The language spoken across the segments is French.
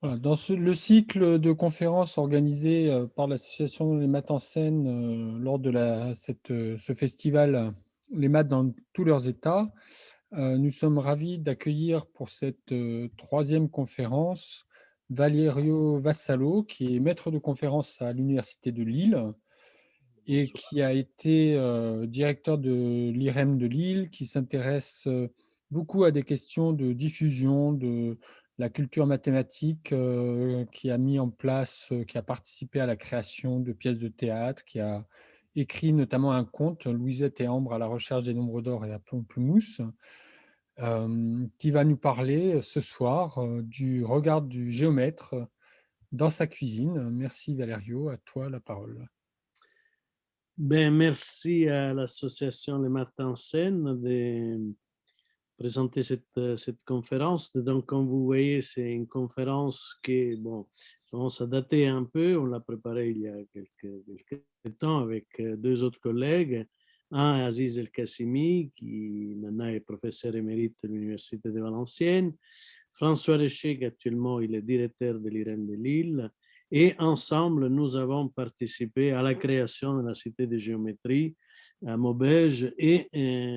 Voilà, dans le cycle de conférences organisé par l'association Les Maths en Scène lors de ce festival Les Maths dans tous leurs états, nous sommes ravis d'accueillir pour cette troisième conférence Valerio Vassallo, qui est maître de conférence à l'Université de Lille et Bonsoir. qui a été directeur de l'IREM de Lille, qui s'intéresse beaucoup à des questions de diffusion de la culture mathématique, qui a mis en place, qui a participé à la création de pièces de théâtre, qui a écrit notamment un conte, Louisette et Ambre à la recherche des nombres d'or et à Pamplemousse, qui va nous parler ce soir du regard du géomètre dans sa cuisine. Merci Valerio, à toi la parole. Ben, merci à l'association Les Martin en Scène de présenter cette conférence. Donc, comme vous voyez, c'est une conférence qui bon, commence à dater un peu. On l'a préparée il y a quelques temps avec deux autres collègues. Un, Aziz El-Kassimi, qui maintenant est professeur émérite de l'Université de Valenciennes. François Richer, qui actuellement il est directeur de l'IREM de Lille. Et ensemble, nous avons participé à la création de la Cité de géométrie à Maubeuge et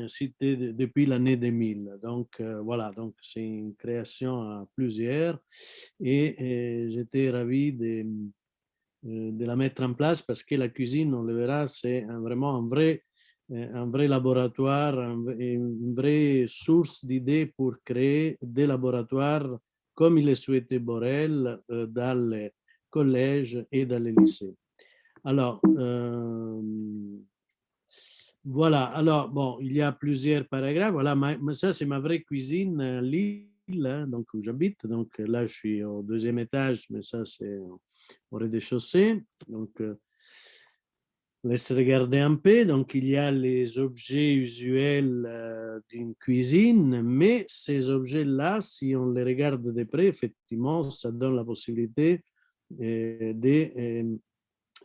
cité depuis l'année 2000. Donc, voilà, donc c'est une création à plusieurs et j'étais ravi de la mettre en place parce que la cuisine, on le verra, c'est vraiment un vrai laboratoire, une vraie source d'idées pour créer des laboratoires comme il le souhaitait Borel dans les collèges et dans les lycées. Alors, voilà, alors bon, il y a plusieurs paragraphes. Voilà, ça c'est ma vraie cuisine, Lille, hein, donc où j'habite. Donc là, je suis au deuxième étage, mais ça c'est au rez-de-chaussée. Donc, laisse regarder un peu. Donc, il y a les objets usuels d'une cuisine, mais ces objets-là, si on les regarde de près, effectivement, ça donne la possibilité de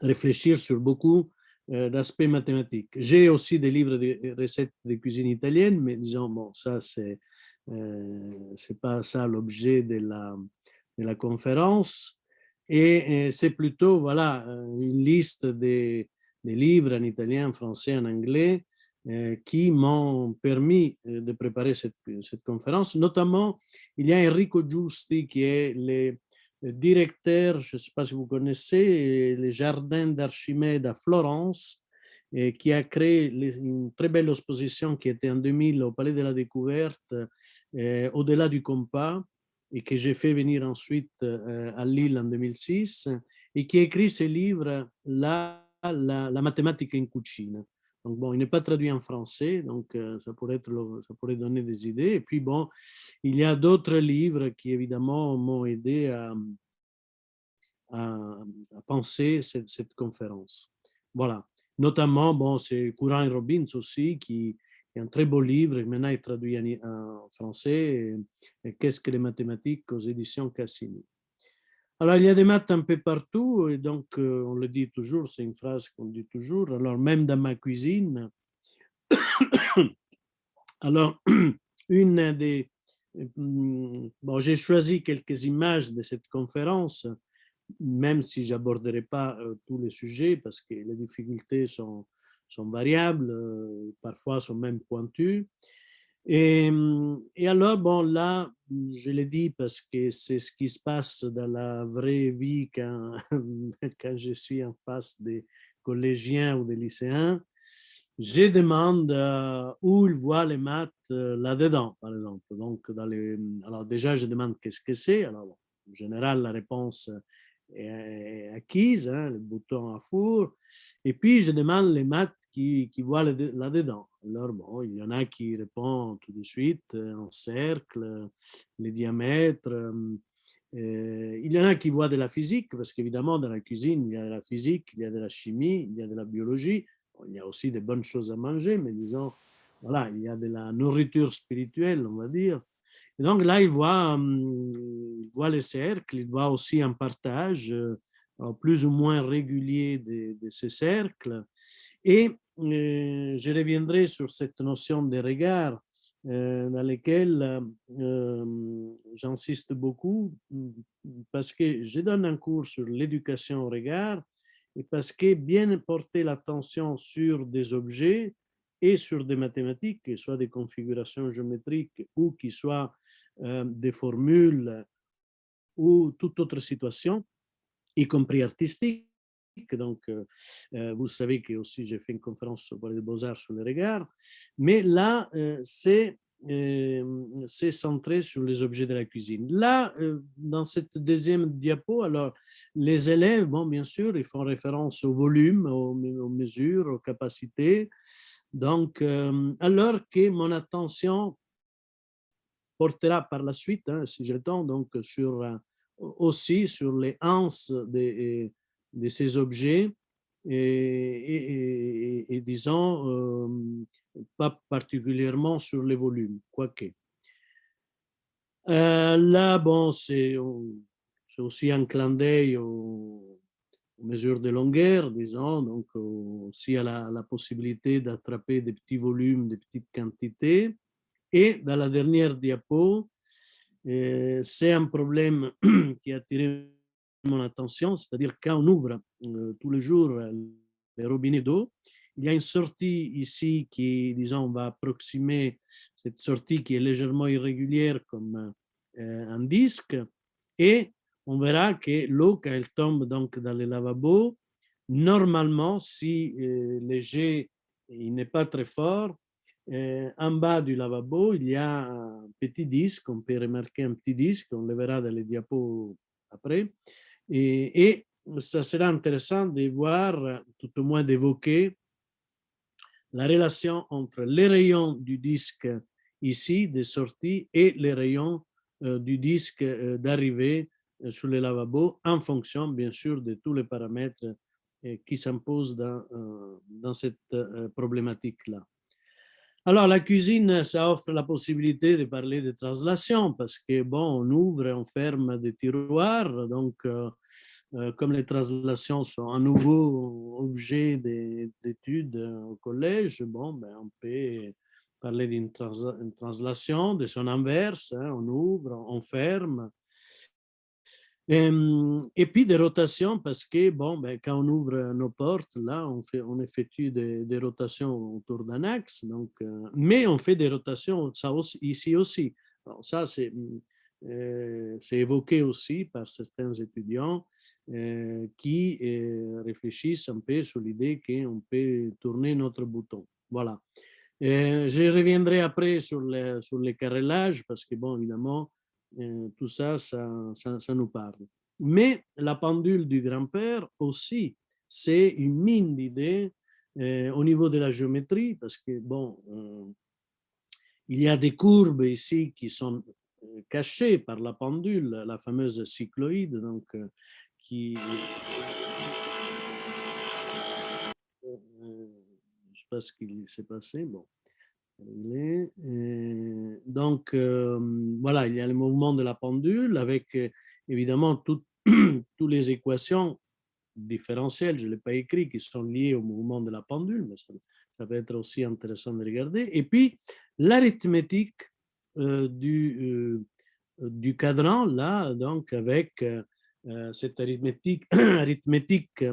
réfléchir sur beaucoup d'aspects mathématiques. J'ai aussi des livres de recettes de cuisine italienne, mais disons, bon, ça, c'est pas ça l'objet de la conférence. Et c'est plutôt, voilà, une liste des livres en italien, en français, en anglais, qui m'ont permis de préparer cette conférence. Notamment, il y a Enrico Giusti, qui est le directeur, je ne sais pas si vous connaissez, les jardins d'Archimède à Florence, et qui a créé une très belle exposition qui était en 2000 au Palais de la Découverte, au-delà du compas, et que j'ai fait venir ensuite à Lille en 2006, et qui a écrit ce livre, la mathématique in cucina. Donc bon, il n'est pas traduit en français, donc ça ça pourrait donner des idées. Et puis bon, il y a d'autres livres qui évidemment m'ont aidé à penser cette conférence. Voilà. Notamment, bon, c'est Courant et Robbins aussi, qui est un très beau livre, et maintenant est traduit en français, Qu'est-ce que les mathématiques aux éditions Cassini. Alors, il y a des maths un peu partout, et donc on le dit toujours, c'est une phrase qu'on dit toujours. Alors, même dans ma cuisine, alors, une des... Bon, j'ai choisi quelques images de cette conférence, même si j'aborderai pas tous les sujets, parce que les difficultés sont variables, parfois sont même pointues. Et alors, bon, là, je l'ai dit parce que c'est ce qui se passe dans la vraie vie quand, quand je suis en face des collégiens ou des lycéens. Je demande où ils voient les maths là-dedans, par exemple. Donc, alors déjà, je demande qu'est-ce que c'est. Alors, bon, en général, la réponse est acquise, hein, le bouton à four. Et puis, je demande les maths qui voient là-dedans. Alors, bon, il y en a qui répondent tout de suite en cercle, les diamètres. Il y en a qui voient de la physique, parce qu'évidemment, dans la cuisine, il y a de la physique, il y a de la chimie, il y a de la biologie. Bon, il y a aussi des bonnes choses à manger, mais disons, voilà, il y a de la nourriture spirituelle, on va dire. Et donc là, il voit les cercles, il voit aussi un partage plus ou moins régulier de ces cercles. Et je reviendrai sur cette notion de regard dans lesquels j'insiste beaucoup parce que je donne un cours sur l'éducation au regard et parce que bien porter l'attention sur des objets et sur des mathématiques, que ce soit des configurations géométriques ou qui soient des formules ou toute autre situation, y compris artistique. Donc, vous savez que aussi j'ai fait une conférence sur les beaux-arts sur le regard. Mais là, c'est centré sur les objets de la cuisine. Là, dans cette deuxième diapo, alors, les élèves, bon, bien sûr, ils font référence au volume, aux mesures, aux capacités. Donc, alors que mon attention portera par la suite, hein, si j'ai le temps, donc sur, aussi sur les anses de ces objets et disons, pas particulièrement sur les volumes, quoique. Là, bon, c'est aussi un clin d'œil aux mesures de longueur, disons, donc aussi à la possibilité d'attraper des petits volumes, des petites quantités. Et dans la dernière diapo, c'est un problème qui a attiré mon attention, c'est-à-dire quand on ouvre tous les jours les robinets d'eau, il y a une sortie ici qui, disons, va approximer cette sortie qui est légèrement irrégulière comme un disque, et on verra que l'eau, quand elle tombe donc dans le lavabo, normalement, si le jet n'est pas très fort, en bas du lavabo, il y a un petit disque, on peut remarquer un petit disque, on le verra dans les diapos après, et ça sera intéressant de voir, tout au moins d'évoquer la relation entre les rayons du disque ici, de sortie, et les rayons du disque d'arrivée sur le lavabo, en fonction, bien sûr, de tous les paramètres qui s'imposent dans cette problématique-là. Alors, la cuisine, ça offre la possibilité de parler de translation parce que, bon, on ouvre et on ferme des tiroirs. Donc, comme les translations sont un nouveau objet d'études au collège, bon, ben, on peut parler d'une translation, de son inverse. Hein, on ouvre, on ferme. Et puis des rotations parce que, bon, ben, quand on ouvre nos portes, là, on effectue des rotations autour d'un axe, donc, mais on fait des rotations ça aussi, ici aussi. Alors, ça, c'est évoqué aussi par certains étudiants qui réfléchissent un peu sur l'idée qu'on peut tourner notre bouton. Voilà. Je reviendrai après sur les carrelages parce que, bon, évidemment, tout ça, ça nous parle. Mais la pendule du grand-père aussi, c'est une mine d'idées au niveau de la géométrie parce que, bon, il y a des courbes ici qui sont cachées par la pendule, la fameuse cycloïde, donc, qui... je ne sais pas ce qui s'est passé, bon. Donc, voilà, il y a le mouvement de la pendule avec évidemment toutes les équations différentielles, je ne l'ai pas écrit, qui sont liées au mouvement de la pendule, mais ça peut être aussi intéressant de regarder. Et puis, l'arithmétique du cadran, là, donc avec cette arithmétique, arithmétique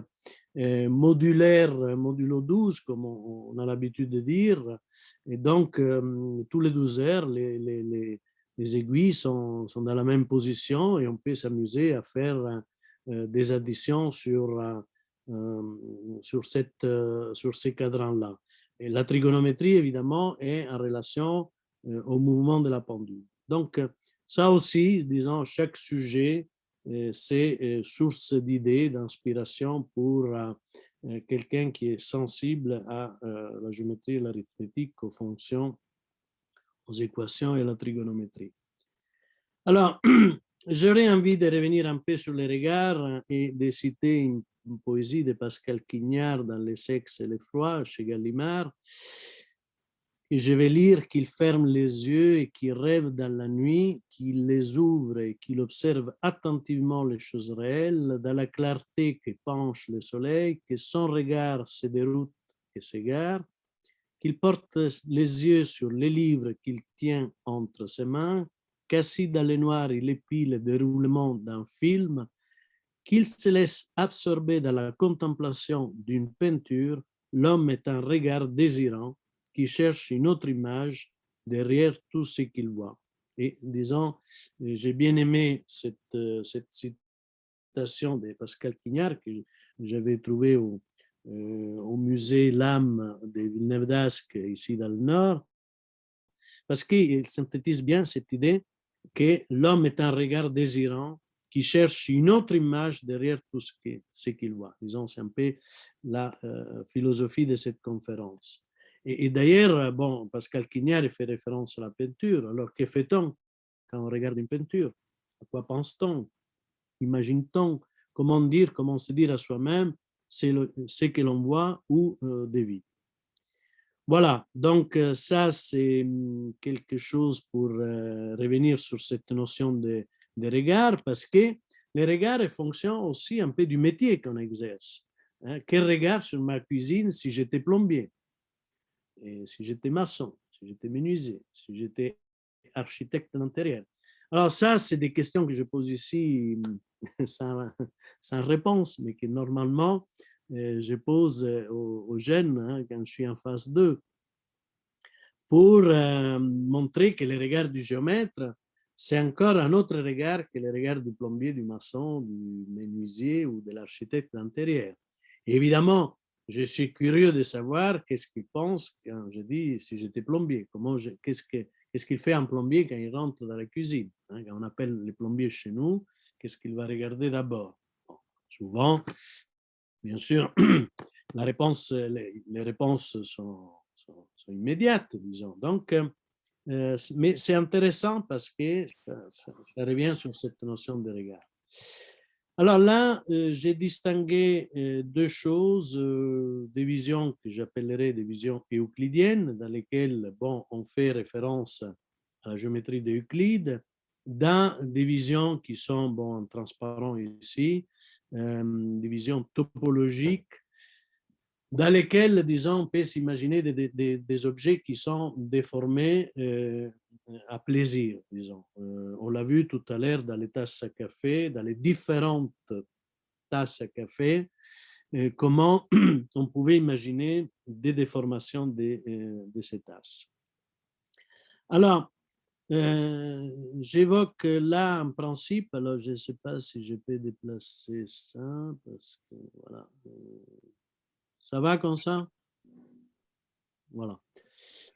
modulaire, modulo 12, comme on a l'habitude de dire. Et donc, tous les 12 heures, les aiguilles sont dans la même position et on peut s'amuser à faire des additions sur ces cadrans-là. Et la trigonométrie, évidemment, est en relation au mouvement de la pendule. Donc, ça aussi, disons, chaque sujet, c'est source d'idées, d'inspiration pour quelqu'un qui est sensible à la géométrie, l'arithmétique, aux fonctions, aux équations et à la trigonométrie. Alors, j'aurais envie de revenir un peu sur les regards et de citer une poésie de Pascal Quignard dans Les sexes et les froids chez Gallimard. Et je vais lire qu'il ferme les yeux et qu'il rêve dans la nuit, qu'il les ouvre et qu'il observe attentivement les choses réelles, dans la clarté que penche le soleil, que son regard se déroute et s'égare, qu'il porte les yeux sur les livres qu'il tient entre ses mains, qu'assis dans le noir, il épie le déroulement d'un film, qu'il se laisse absorber dans la contemplation d'une peinture, l'homme est un regard désirant qui cherche une autre image derrière tout ce qu'il voit. Et disons, j'ai bien aimé cette citation de Pascal Quignard que j'avais trouvée au musée L'Âme de Villeneuve d'Ascq, ici dans le Nord, parce qu'il synthétise bien cette idée que l'homme est un regard désirant qui cherche une autre image derrière tout ce qu'il voit. Disons, c'est un peu la philosophie de cette conférence. Et d'ailleurs, bon, Pascal Quignard fait référence à la peinture. Alors, que fait-on quand on regarde une peinture? À quoi pense-t-on? Imagine-t-on? Comment se dire à soi-même ce que l'on voit ou devine? Voilà, donc ça c'est quelque chose pour revenir sur cette notion de regard, parce que le regard est fonction aussi un peu du métier qu'on exerce. Hein. Quel regard sur ma cuisine si j'étais plombier, et si j'étais maçon, si j'étais menuisier, si j'étais architecte d'intérieur. Alors ça, c'est des questions que je pose ici sans, sans réponse, mais que normalement, je pose aux jeunes hein, quand je suis en phase 2 pour montrer que le regard du géomètre, c'est encore un autre regard que le regard du plombier, du maçon, du menuisier ou de l'architecte d'intérieur. Évidemment, je suis curieux de savoir qu'est-ce qu'il pense quand je dis si j'étais plombier. Qu'est-ce qu'il fait un plombier quand il rentre dans la cuisine hein, quand on appelle les plombiers chez nous, qu'est-ce qu'il va regarder d'abord bon, souvent, bien sûr, les réponses sont immédiates, disons. Donc, mais c'est intéressant parce que ça revient sur cette notion de regard. Alors là, j'ai distingué deux choses, des visions que j'appellerais des visions euclidiennes, dans lesquelles bon, on fait référence à la géométrie d'Euclide, dans des visions qui sont bon, transparents ici, des visions topologiques, dans lesquelles, disons, on peut s'imaginer des objets qui sont déformés à plaisir, disons. On l'a vu tout à l'heure dans les tasses à café, dans les différentes tasses à café, comment on pouvait imaginer des déformations de ces tasses. Alors, j'évoque là un principe, alors je ne sais pas si je peux déplacer ça, parce que voilà. Ça va comme ça? Voilà.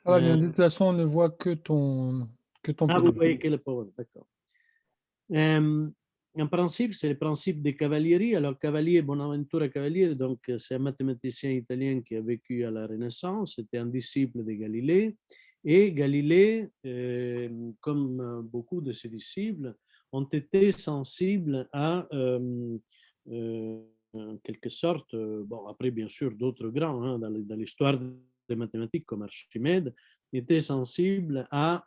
Ça va bien, de toute façon, on ne voit que ton Vous PDF. voyez que le power, d'accord. En principe, c'est le principe des cavalieri. Alors, Cavalier, Bonaventura Cavalieri, donc c'est un mathématicien italien qui a vécu à la Renaissance, c'était un disciple de Galilée. Et Galilée, comme beaucoup de ses disciples, ont été sensibles à, en quelque sorte, bon, après bien sûr d'autres grands hein, dans l'histoire des mathématiques comme Archimède, étaient sensibles à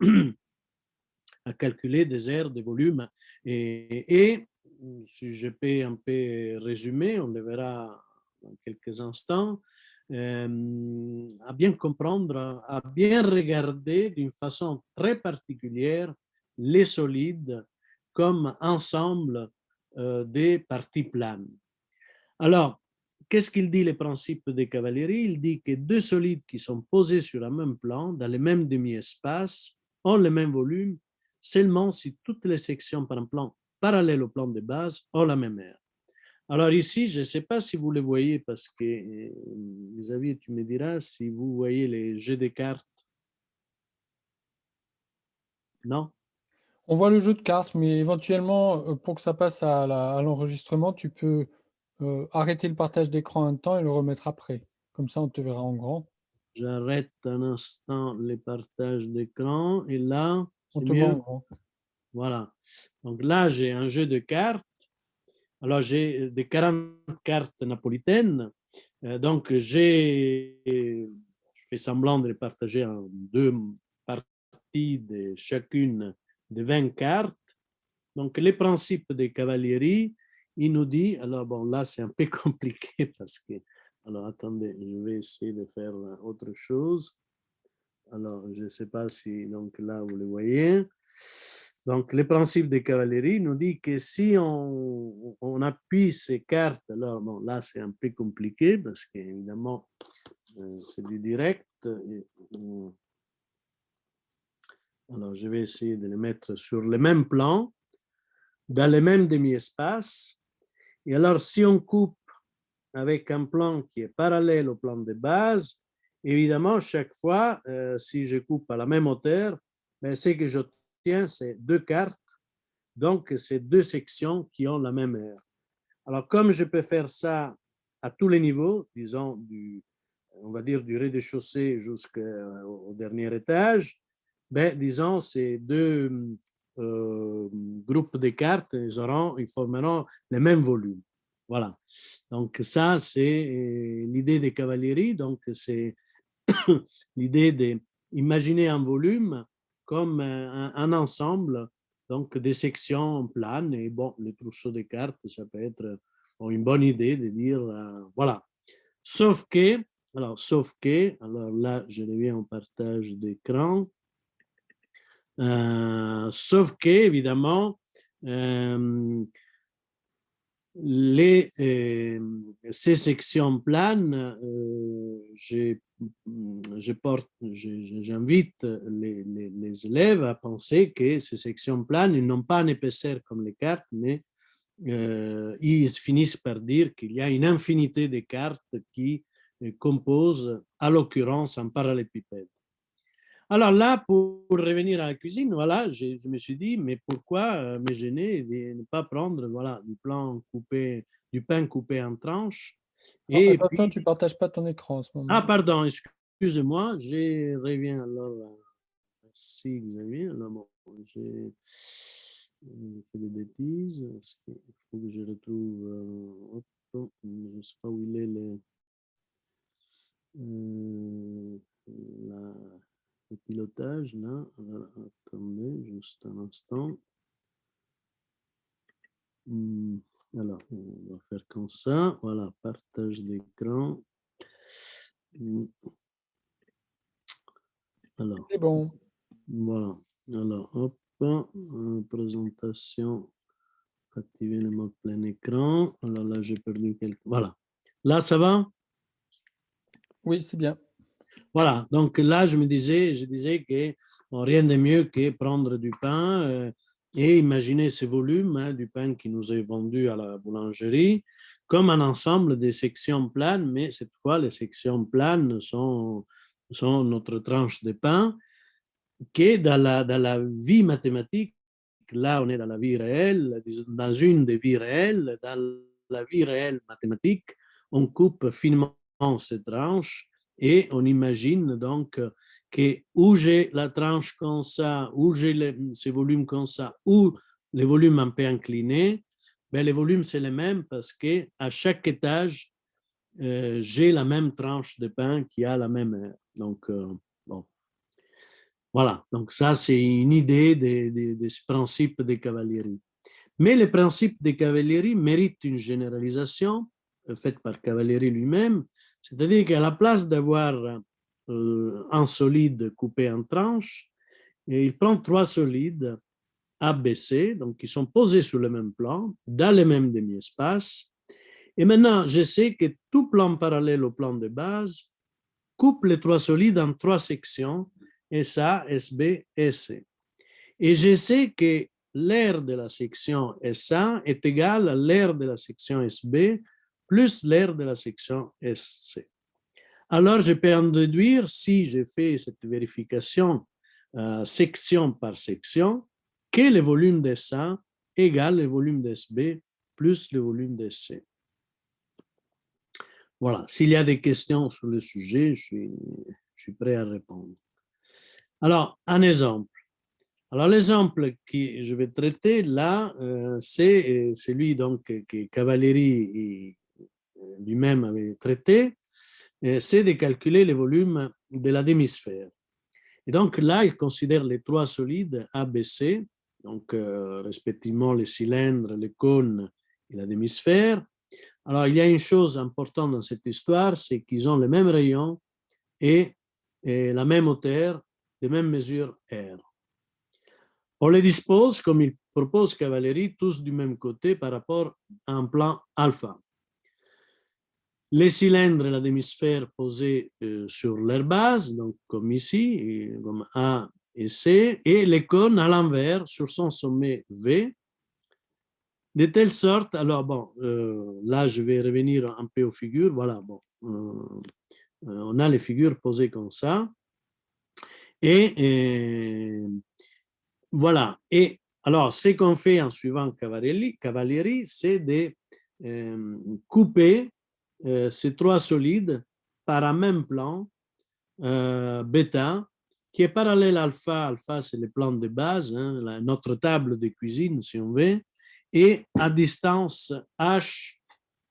calculer des aires, des volumes. Et si je peux un peu résumer, on le verra dans quelques instants, à bien comprendre, à bien regarder d'une façon très particulière les solides comme ensemble des parties planes. Alors, qu'est-ce qu'il dit le principe de Cavalieri? Il dit que deux solides qui sont posés sur un même plan, dans le même demi-espace, ont le même volume, seulement si toutes les sections par un plan parallèle au plan de base ont la même aire. Alors ici, je ne sais pas si vous le voyez, parce que, Xavier, tu me diras si vous voyez les jeux de cartes. Non? On voit le jeu de cartes, mais éventuellement, pour que ça passe à l'enregistrement, tu peux, arrêter le partage d'écran un temps et le remettre après. Comme ça, on te verra en grand. J'arrête un instant le partage d'écran et là, On c'est te voit en mieux? grand. Voilà. Donc là, j'ai un jeu de cartes. Alors, j'ai des 40 cartes napolitaines. Donc, je fais semblant de les partager en deux parties de chacune de 20 cartes. Donc, les principes des cavalieri, il nous dit, alors bon, là, c'est un peu compliqué parce que, alors attendez, je vais essayer de faire autre chose. Alors, je ne sais pas si donc là vous le voyez. Donc, le principe de cavalerie nous dit que si on appuie ces cartes, alors bon, là c'est un peu compliqué parce qu'évidemment c'est du direct. Alors, je vais essayer de les mettre sur le même plan, dans le même demi-espace. Et alors, si on coupe avec un plan qui est parallèle au plan de base, évidemment, chaque fois, si je coupe à la même hauteur, ben, ce que j'obtiens, c'est deux cartes. Donc, c'est deux sections qui ont la même aire. Alors, comme je peux faire ça à tous les niveaux, disons, on va dire du rez-de-chaussée jusqu'au dernier étage, ben, disons, ces deux groupes de cartes, ils formeront le même volume. Voilà. Donc, ça, c'est l'idée des cavaleries. Donc, c'est l'idée d'imaginer un volume comme un ensemble donc des sections planes. Et bon, le trousseau de cartes, ça peut être une bonne idée de dire voilà. Sauf que, alors là, je reviens au partage d'écran. Sauf que, évidemment, ces sections planes, j'invite les élèves à penser que ces sections planes n'ont pas une épaisseur comme les cartes, mais ils finissent par dire qu'il y a une infinité de cartes qui composent, à l'occurrence, un parallélépipède. Alors là, pour revenir à la cuisine, voilà, je me suis dit, mais pourquoi me gêner et ne pas prendre voilà, du pain coupé en tranches. Alors, Et attention, puis, tu ne partages pas ton écran en ce ah, moment. pardon, excuse-moi, je reviens alors. Merci Xavier. Alors, bon, j'ai fait des bêtises. Il faut que je retrouve. Je ne sais pas où il est la, le pilotage là. Alors, attendez juste un instant. Alors, on va faire comme ça. Voilà, partage d'écran. Alors, C'est bon. voilà. Alors, hop, présentation, activer le mode plein écran. Alors là, j'ai perdu quelques. Voilà. Là, ça va? Oui, c'est bien. Voilà. Donc là, je disais que bon, rien de mieux que prendre du pain et imaginer ce volume du pain qui nous est vendu à la boulangerie comme un ensemble de sections planes, mais cette fois, les sections planes sont notre tranche de pain que dans la vie mathématique, là on est dans la vie réelle, dans une des vies réelles, dans la vie réelle mathématique, on coupe finement ces tranches et on imagine donc que où j'ai la tranche comme ça, où j'ai ces volumes comme ça, où les volumes un peu inclinés, ben les volumes c'est les mêmes parce que à chaque étage, j'ai la même tranche de pain qui a la même aire. Donc, bon. Voilà, donc ça c'est une idée de ce principe de cavalerie. Mais le principe de cavalerie mérite une généralisation faite par Cavalieri lui-même, c'est-à-dire qu'à la place d'avoir un solide coupé en tranches, il prend trois solides ABC, donc qui sont posés sur le même plan, dans le même demi-espace. Et maintenant, je sais que tout plan parallèle au plan de base coupe les trois solides en trois sections, SA, SB, SC. Et je sais que l'aire de la section SA est égale à l'aire de la section SB plus l'aire de la section SC. Alors, je peux en déduire, si je fais cette vérification section par section, que le volume de SA égale le volume de SB plus le volume de SC. Voilà, s'il y a des questions sur le sujet, je suis prêt à répondre. Alors, un exemple. Alors, l'exemple que je vais traiter là, c'est celui donc que Cavalieri lui-même avait traité, c'est de calculer le volume de la demi-sphère. Et donc là, il considère les trois solides ABC, donc respectivement les cylindres, les cônes et la demi-sphère. Alors, il y a une chose importante dans cette histoire, c'est qu'ils ont le même rayon et et la même hauteur, de même mesure R. On les dispose, comme il propose Cavalieri, tous du même côté par rapport à un plan alpha. Les cylindres et la demi-sphère posés sur leur base, donc comme ici, comme A et C, et les cônes à l'envers sur son sommet V, de telle sorte, alors bon, là je vais revenir un peu aux figures, voilà, bon, on a les figures posées comme ça, et voilà, et alors ce qu'on fait en suivant Cavalieri, c'est de couper ces trois solides par un même plan bêta qui est parallèle à alpha. Alpha, c'est le plan de base, hein, notre table de cuisine, si on veut, et à distance h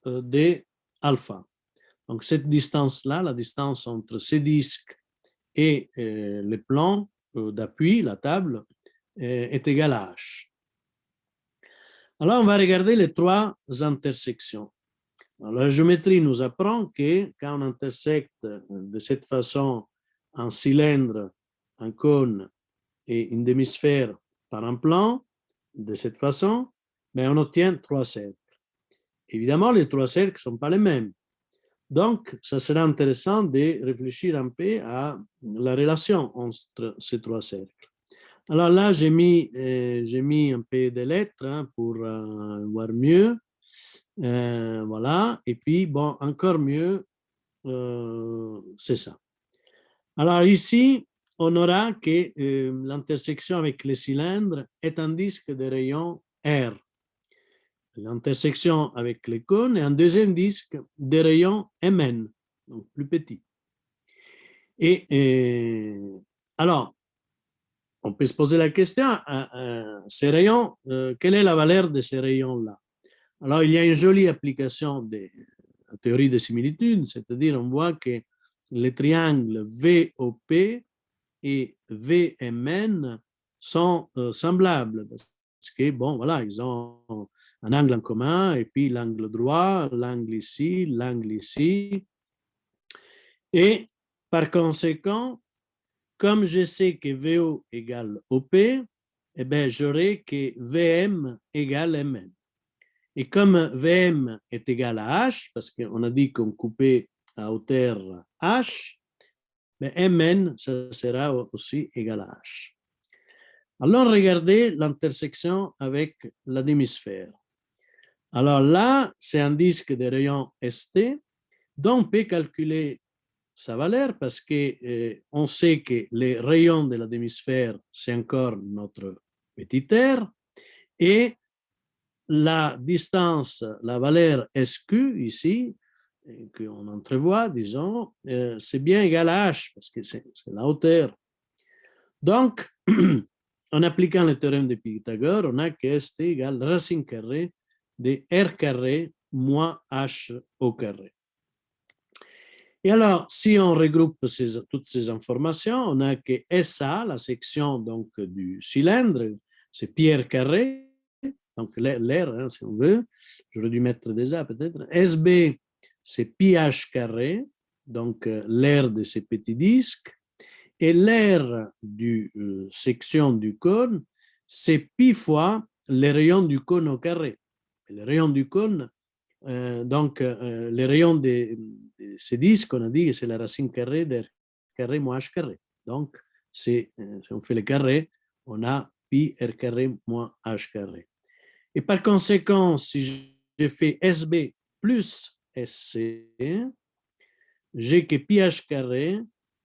de alpha. Donc, cette distance-là, la distance entre ces disques et le plan d'appui, la table, est égale à h. Alors, on va regarder les trois intersections. Alors, la géométrie nous apprend que quand on intersecte de cette façon un cylindre, un cône et une demi-sphère par un plan, de cette façon, mais on obtient trois cercles. Évidemment, les trois cercles ne sont pas les mêmes. Donc, ça sera intéressant de réfléchir un peu à la relation entre ces trois cercles. Alors là, j'ai mis un peu de lettres hein, pour voir mieux. Voilà. Et puis, bon, encore mieux, c'est ça. Alors ici, on aura que l'intersection avec les cylindres est un disque de rayon R. L'intersection avec les cônes est un deuxième disque de rayon Mn, donc plus petit. Et alors, on peut se poser la question, ces rayons, quelle est la valeur de ces rayons-là? Alors, il y a une jolie application de la théorie des similitudes, c'est-à-dire on voit que les triangles VOP et VMN sont semblables parce que, bon, voilà, ils ont un angle en commun et puis l'angle droit, l'angle ici. Et par conséquent, comme je sais que VO égale OP, eh bien, j'aurai que VM égale MN. Et comme VM est égal à H, parce qu'on a dit qu'on coupait à hauteur H, mais Mn, ça sera aussi égal à H. Alors, regardez l'intersection avec la demi-sphère. Alors là, c'est un disque de rayon ST, dont on peut calculer sa valeur parce qu'on sait que les rayons de la demi-sphère, c'est encore notre petit r, et la distance, la valeur SQ ici, qu'on entrevoit, disons, c'est bien égal à H, parce que c'est la hauteur. Donc, en appliquant le théorème de Pythagore, on a que ST égale racine carrée de R carré moins H au carré. Et alors, si on regroupe toutes ces informations, on a que SA, la section donc, du cylindre, c'est pi r carré, donc l'air, hein, si on veut, j'aurais dû mettre des A peut-être. SB, c'est pi h carré, donc l'air de ces petits disques. Et l'air du section du cône, c'est pi fois les rayons du cône au carré. Les rayons du cône, donc les rayons de ces disques, on a dit que c'est la racine carrée de carré moins h carré. Donc, si on fait le carré, on a pi r carré moins h carré. Et par conséquent, si je fais SB plus SC, j'ai que pi h carré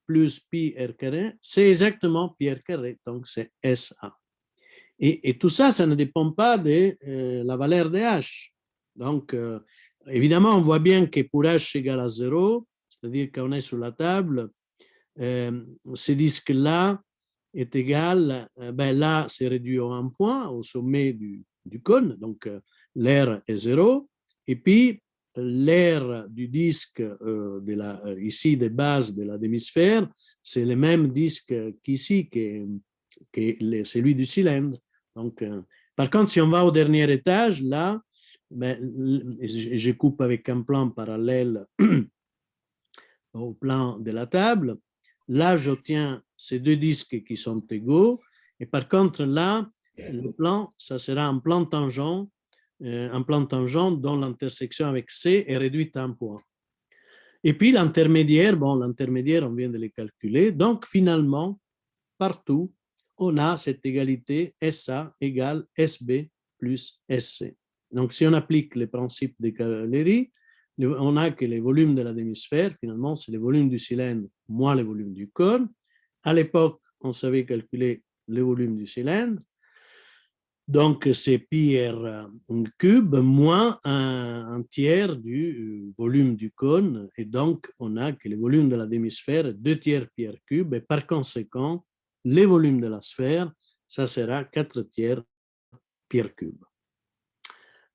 plus pi r carré, c'est exactement pi r carré, donc c'est SA. Et tout ça, ça ne dépend pas de la valeur de h. Donc, évidemment, on voit bien que pour h égale à 0, c'est-à-dire qu'on est sur la table, ce disque-là est égal, ben là, c'est réduit à un point au sommet du cône, donc l'air est 0, et puis l'air du disque ici de base de la demi-sphère, c'est le même disque qu'ici, que celui du cylindre. Donc, par contre, si on va au dernier étage, là, ben, je coupe avec un plan parallèle au plan de la table, là, j'obtiens ces deux disques qui sont égaux. Et par contre, là, le plan, ça sera un plan tangent dont l'intersection avec C est réduite à un point. Et puis l'intermédiaire, bon, l'intermédiaire, on vient de les calculer. Donc, finalement, partout, on a cette égalité SA égale SB plus SC. Donc, si on applique les principes de Cavalleri, on a que les volumes de la demi-sphère, finalement, c'est le volume du cylindre moins le volume du cône. À l'époque, on savait calculer le volume du cylindre. Donc, c'est pi r cube moins un tiers du volume du cône. Et donc, on a que le volume de la demi-sphère est 2 tiers pi r cube. Et par conséquent, le volume de la sphère, ça sera 4 tiers pi r cube.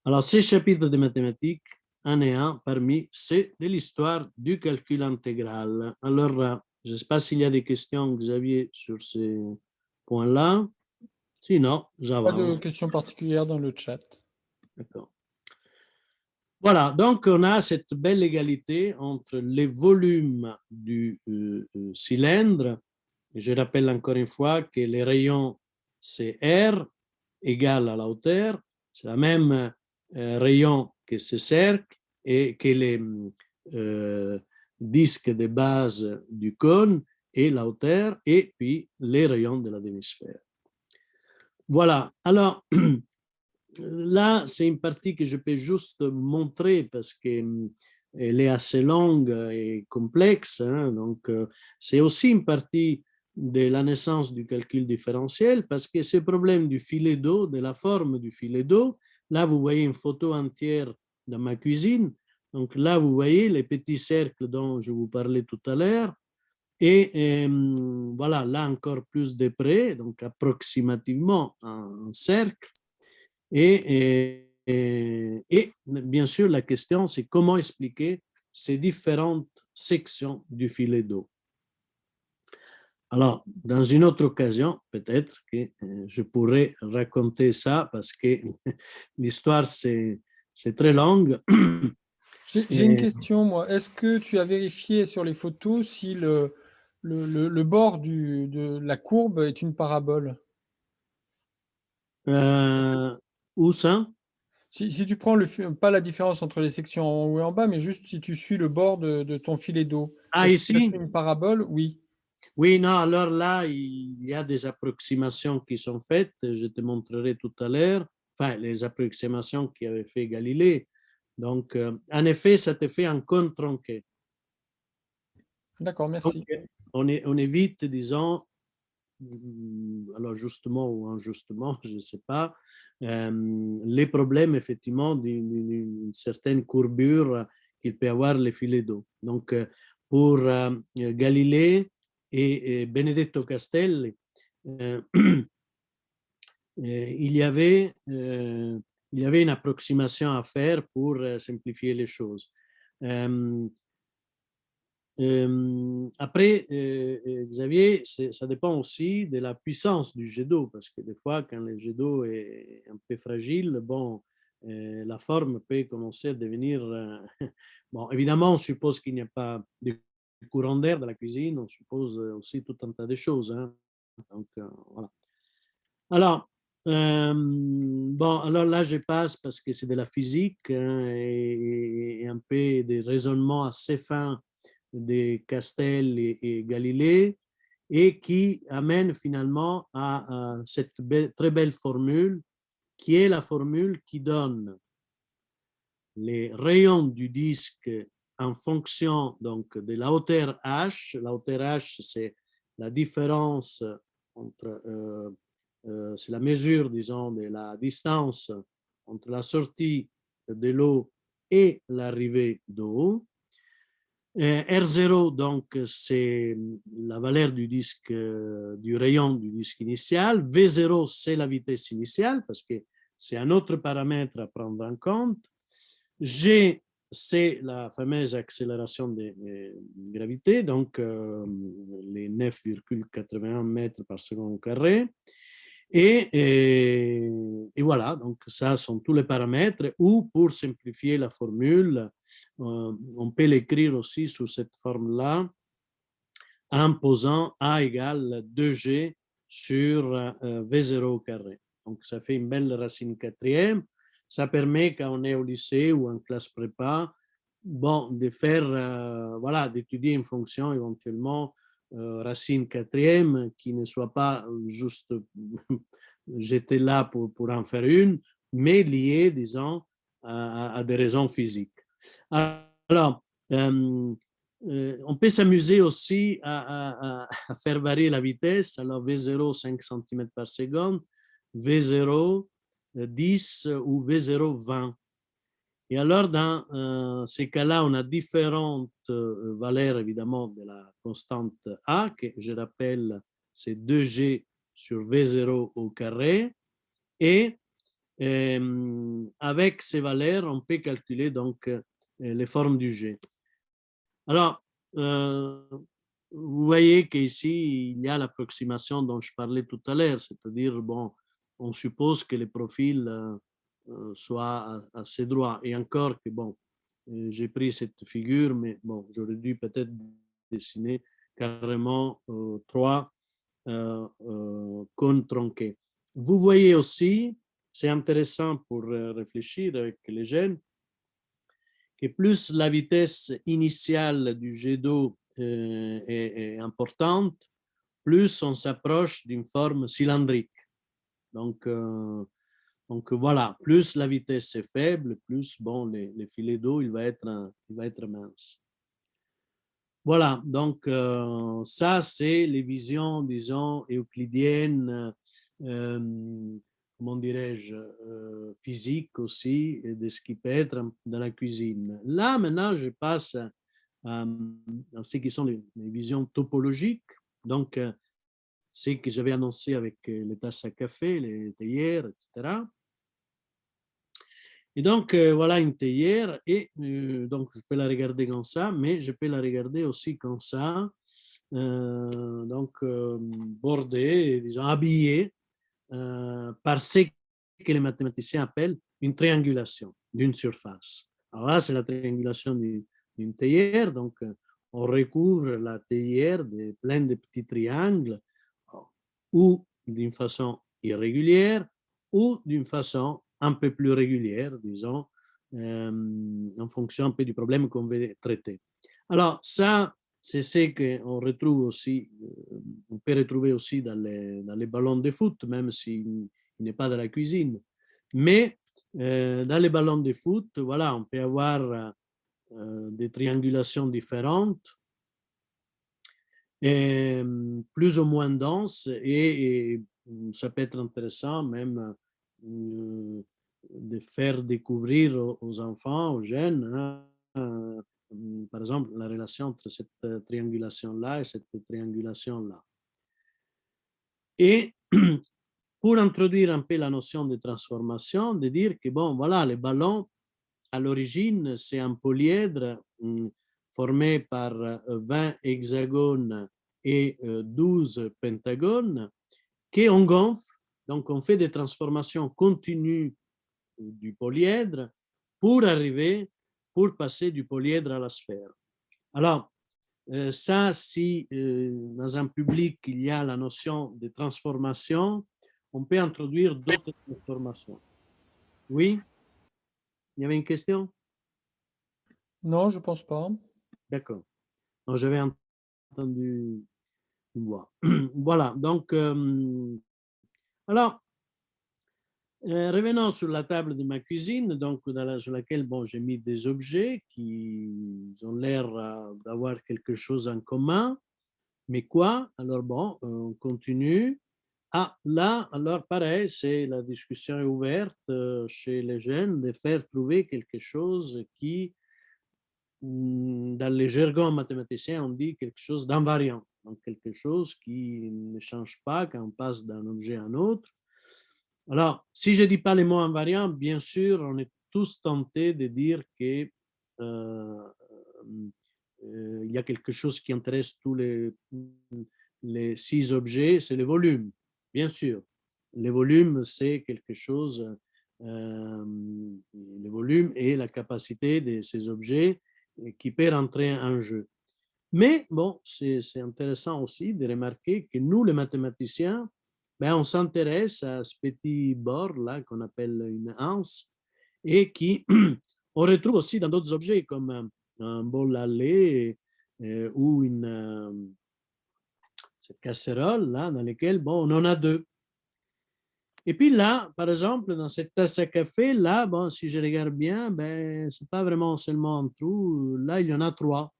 Alors, ces chapitres de mathématiques, un et un parmi, c'est de l'histoire du calcul intégral. Alors, je ne sais pas s'il y a des questions, Xavier, sur ces points-là. Sinon, Pas j'avance. de questions particulières dans le chat. D'accord. Voilà, donc on a cette belle égalité entre les volumes du cylindre. Je rappelle encore une fois que les rayons, c'est R égale à la hauteur. C'est la même rayon que ce cercle et que les disques de base du cône et la hauteur et puis les rayons de la demi-sphère. Voilà, alors là, c'est une partie que je peux juste montrer parce qu'elle est assez longue et complexe. Hein, donc, c'est aussi une partie de la naissance du calcul différentiel parce que ce problème du filet d'eau, de la forme du filet d'eau, là, vous voyez une photo entière de ma cuisine. Donc là, vous voyez les petits cercles dont je vous parlais tout à l'heure. Et voilà, là encore plus de près, donc approximativement un cercle. Et bien sûr, la question, c'est comment expliquer ces différentes sections du filet d'eau. Alors, dans une autre occasion, peut-être que je pourrais raconter ça parce que l'histoire, c'est très longue. J'ai une question, moi. Est-ce que tu as vérifié sur les photos si le bord de la courbe est une parabole? Où ça? Si tu prends pas la différence entre les sections en haut et en bas, mais juste si tu suis le bord de ton filet d'eau, Ah, est-ce que ça ici? fait une parabole? Oui. Oui, non, alors là, il y a des approximations qui sont faites, je te montrerai tout à l'heure, enfin, les approximations qu'avait fait Galilée. Donc, en effet, ça te fait un cône tronqué. D'accord, Donc, merci. on évite, disons, alors justement ou injustement, je ne sais pas, les problèmes effectivement d'une certaine courbure qu'il peut avoir les filets d'eau. Donc, pour Galilée et Benedetto Castelli, il y avait une approximation à faire pour simplifier les choses. Après, Xavier, ça dépend aussi de la puissance du jet d'eau, parce que des fois, quand le jet d'eau est un peu fragile, bon, la forme peut commencer à devenir... bon, évidemment, on suppose qu'il n'y a pas de courant d'air dans la cuisine, on suppose aussi tout un tas de choses. Hein. Donc, voilà. Alors, bon, alors là, je passe parce que c'est de la physique hein, et un peu des raisonnements assez fins de Castel et Galilée et qui amène finalement à cette très belle formule qui est la formule qui donne les rayons du disque en fonction donc, de la hauteur H. La hauteur H, c'est la différence entre, c'est la mesure, disons, de la distance entre la sortie de l'eau et l'arrivée d'eau. R0, donc, c'est la valeur du disque, du rayon du disque initial. V0, c'est la vitesse initiale, parce que c'est un autre paramètre à prendre en compte. G, c'est la fameuse accélération de gravité, donc les 9,81 mètres par seconde carré. Et voilà, donc ça sont tous les paramètres, ou pour simplifier la formule, on peut l'écrire aussi sous cette forme-là, en posant A égale 2G sur V0 au carré. Donc, ça fait une belle racine quatrième. Ça permet, quand on est au lycée ou en classe prépa, bon, de faire, voilà, d'étudier une fonction éventuellement racine quatrième qui ne soit pas juste jetée là pour en faire une, mais liée, disons, à des raisons physiques. Alors, on peut s'amuser aussi à faire varier la vitesse. Alors, V0, 5 cm par seconde, V0, 10 ou V0, 20. Et alors, dans ces cas-là, on a différentes valeurs, évidemment, de la constante A, que je rappelle, c'est 2G sur V0 au carré. Et avec ces valeurs, on peut calculer donc les formes du G. Alors, vous voyez qu'ici, il y a l'approximation dont je parlais tout à l'heure, c'est-à-dire, bon, on suppose que les profils soient assez droits. Et encore que, bon, j'ai pris cette figure, mais bon, j'aurais dû peut-être dessiner carrément trois cônes tronqués. Vous voyez aussi, c'est intéressant pour réfléchir avec les jeunes, que plus la vitesse initiale du jet d'eau est importante, plus on s'approche d'une forme cylindrique. Donc voilà, plus la vitesse est faible, plus bon, les filets d'eau, il va être mince. Voilà, donc ça, c'est les visions, disons, euclidiennes, comment dirais-je, physiques aussi, et de ce qui peut être dans la cuisine. Là, maintenant, je passe à ce qui sont les visions topologiques. Donc, ce que j'avais annoncé avec les tasses à café, les théières, etc. Et donc, voilà une théière, et donc je peux la regarder comme ça, mais je peux la regarder aussi comme ça, donc bordée, disons habillée par ce que les mathématiciens appellent une triangulation d'une surface. Alors là, c'est la triangulation d'une théière, donc on recouvre la théière de plein de petits triangles, ou d'une façon irrégulière, ou d'une façon un peu plus régulière, disons, en fonction un peu du problème qu'on veut traiter. Alors ça, c'est ce qu'on retrouve aussi, on peut retrouver aussi dans les ballons de foot, même s'il n'est pas dans la cuisine. Mais dans les ballons de foot, voilà, on peut avoir des triangulations différentes, et plus ou moins denses, et ça peut être intéressant même de faire découvrir aux enfants, aux jeunes, hein, par exemple, la relation entre cette triangulation-là et cette triangulation-là. Et pour introduire un peu la notion de transformation, de dire que, bon, voilà, les ballons, à l'origine, c'est un polyèdre formé par 20 hexagones et 12 pentagones qu'on gonfle. Donc, on fait des transformations continues du polyèdre pour passer du polyèdre à la sphère. Alors, ça, si dans un public il y a la notion de transformation, on peut introduire d'autres transformations. Oui, il y avait une question? Non, je pense pas. D'accord. J'avais entendu une voix. Voilà, donc, alors, revenons sur la table de ma cuisine, donc sur laquelle bon, j'ai mis des objets qui ont l'air d'avoir quelque chose en commun. Mais quoi? Alors bon, on continue. Ah, là, alors pareil, c'est la discussion est ouverte chez les jeunes de faire trouver quelque chose qui, dans les jargons mathématiciens, on dit quelque chose d'invariant. Donc quelque chose qui ne change pas quand on passe d'un objet à un autre. Alors, si je ne dis pas les mots invariants, bien sûr, on est tous tentés de dire que il y a quelque chose qui intéresse tous les 6 objets, c'est le volume, bien sûr. Le volume, c'est quelque chose, le volume est la capacité de ces objets qui peut rentrer en jeu. Mais bon, c'est intéressant aussi de remarquer que nous, les mathématiciens, ben, on s'intéresse à ce petit bord là qu'on appelle une anse et qui on retrouve aussi dans d'autres objets comme un bol à lait ou cette casserole là dans laquelle bon, on en a deux. Et puis là, par exemple, dans cette tasse à café, là, bon, si je regarde bien, ben, c'est pas vraiment seulement un trou, là, il y en a trois.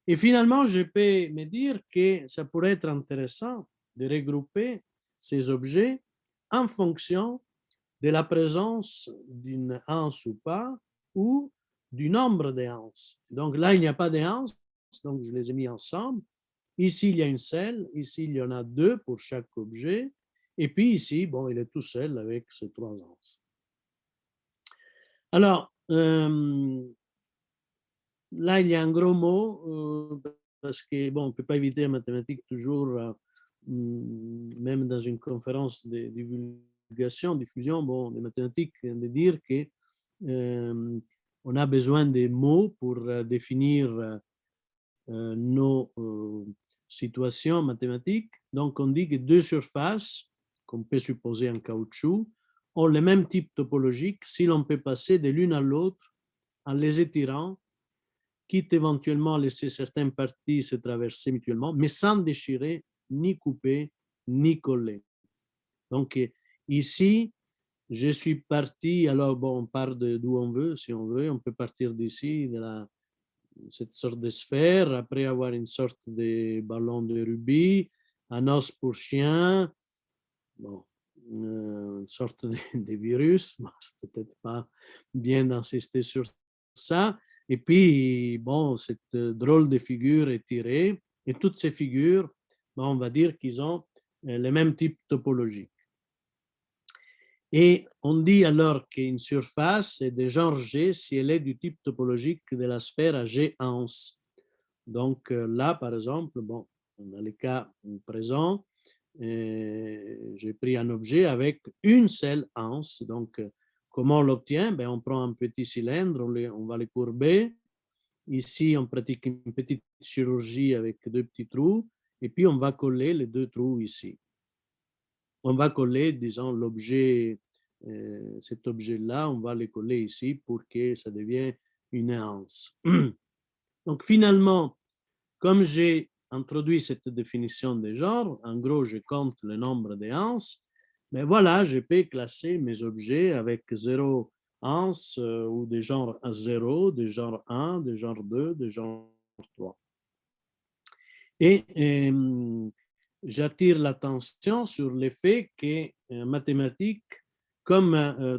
Et finalement, je peux me dire que ça pourrait être intéressant de regrouper ces objets en fonction de la présence d'une anse ou pas, ou du nombre de anses. Donc là, il n'y a pas de anses, donc je les ai mis ensemble. Ici, il y a une selle, ici, il y en a deux pour chaque objet, et puis ici, bon, il est tout seul avec ces trois anses. Alors, là, il y a un gros mot, parce que, bon, on ne peut pas éviter en mathématiques toujours, même dans une conférence de divulgation, diffusion, bon, des mathématiques, de dire que on a besoin des mots pour définir nos situations mathématiques. Donc, on dit que deux surfaces, qu'on peut supposer en caoutchouc, ont le même type topologique si l'on peut passer de l'une à l'autre en les étirant, quitte éventuellement à laisser certaines parties se traverser mutuellement, mais sans déchirer, ni couper, ni coller. Donc, ici, je suis parti, alors bon, on part d'où on veut, si on veut, on peut partir d'ici, cette sorte de sphère, après avoir une sorte de ballon de rubis, un os pour chien, bon, une sorte de virus, peut-être pas bien d'insister sur ça, et puis, bon, cette drôle de figure étirée, et toutes ces figures, bon, on va dire qu'ils ont le même type topologique. Et on dit alors qu'une surface est de genre G si elle est du type topologique de la sphère à G anse. Donc là, par exemple, bon, dans le cas présent, j'ai pris un objet avec une seule anse. Donc, comment on l'obtient? Ben, on prend un petit cylindre, on va le courber. Ici, on pratique une petite chirurgie avec deux petits trous, et puis on va coller les deux trous ici. On va coller, disons, l'objet, cet objet-là, on va le coller ici pour que ça devienne une anse. Donc, finalement, comme j'ai introduit cette définition de genre, en gros, je compte le nombre de anses, mais voilà, je peux classer mes objets avec 0 anses ou des genres 0, des genres 1, des genres 2, des genres 3. Et j'attire l'attention sur le fait qu'en mathématiques, comme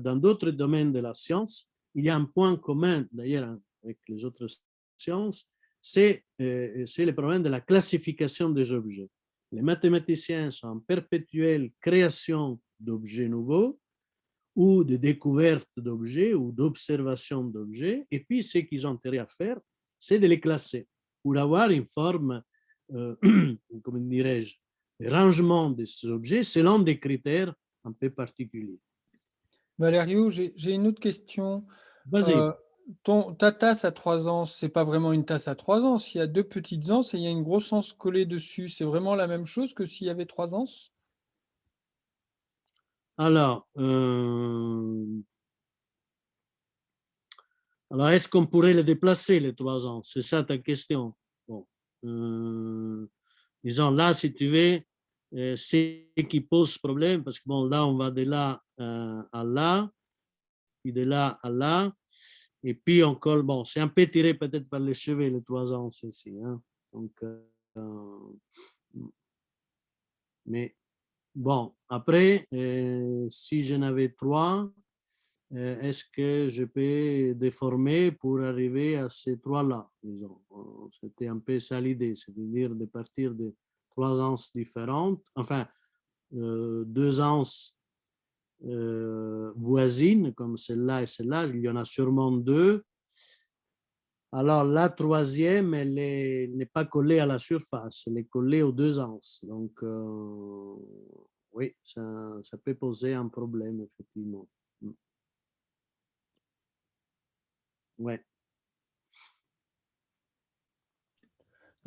dans d'autres domaines de la science, il y a un point commun d'ailleurs avec les autres sciences, c'est le problème de la classification des objets. Les mathématiciens sont en perpétuelle création d'objets nouveaux ou de découverte d'objets ou d'observation d'objets, et puis ce qu'ils ont intérêt à faire, c'est de les classer pour avoir une forme, comment dirais-je, de rangement de ces objets selon des critères un peu particuliers. Valerio, j'ai une autre question. Vas-y. Euh, ta tasse à 3 anses, c'est pas vraiment une tasse à 3 anses. Il y a deux petites anses et il y a une grosse anse collée dessus. C'est vraiment la même chose que s'il y avait 3 anses? Alors, est-ce qu'on pourrait les déplacer, les 3 ans? C'est ça ta question. Bon. Disons, là, si tu veux, ce qui pose problème, parce que bon, là, on va de là à là, puis de là à là, et puis on colle, bon, c'est un peu tiré peut-être par les cheveux, les 3 ans, ceci. Hein? Donc, mais bon, après, si j'en avais trois, est-ce que je peux déformer pour arriver à ces trois-là, disons. C'était un peu ça l'idée, c'est-à-dire de partir de 3 anses différentes, enfin, 2 anses voisines, comme celle-là et celle-là, il y en a sûrement deux. Alors, la troisième, elle n'est pas collée à la surface, elle est collée aux 2 anses. Donc, oui, ça peut poser un problème, effectivement. Ouais.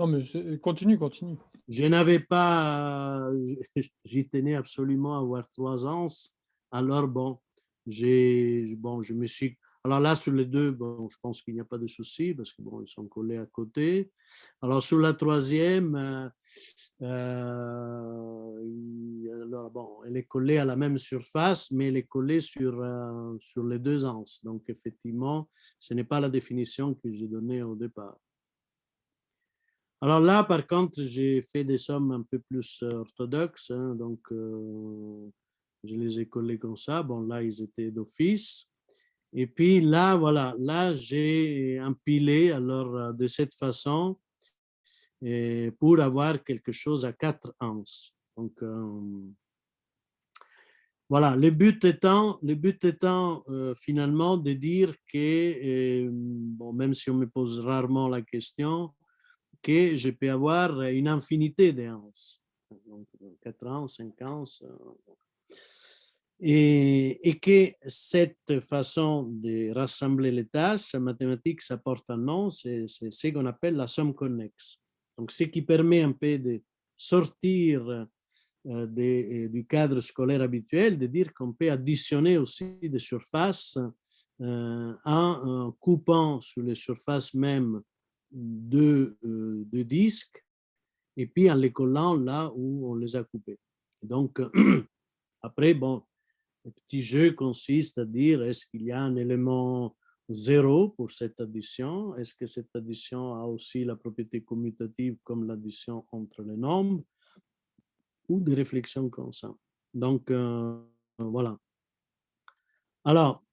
Non, mais continue, continue. Je n'avais pas, j'y tenais absolument à avoir 3 ans. Alors, bon, je me suis. Alors là, sur les deux, bon, je pense qu'il n'y a pas de souci parce que bon, ils sont collés à côté. Alors, sur la troisième, alors, bon, elle est collée à la même surface, mais elle est collée sur les 2 anses. Donc, effectivement, ce n'est pas la définition que j'ai donnée au départ. Alors là, par contre, j'ai fait des sommes un peu plus orthodoxes, hein, donc je les ai collés comme ça. Bon, là, ils étaient d'office. Et puis là, voilà, là, j'ai empilé alors de cette façon pour avoir quelque chose à 4 anses. Donc, voilà, le but étant finalement de dire que, bon, même si on me pose rarement la question, que je peux avoir une infinité d'anses. Donc, 4 ans, 5 ans. Et que cette façon de rassembler les tâches, en mathématiques, ça porte un nom, c'est ce qu'on appelle la somme connexe. Donc, ce qui permet un peu de sortir du cadre scolaire habituel, de dire qu'on peut additionner aussi des surfaces en coupant sur les surfaces même de disques et puis en les collant là où on les a coupés. Donc, après, bon, le petit jeu consiste à dire est-ce qu'il y a un élément zéro pour cette addition? Est-ce que cette addition a aussi la propriété commutative comme l'addition entre les nombres? Ou des réflexions comme ça. Donc, voilà. Alors,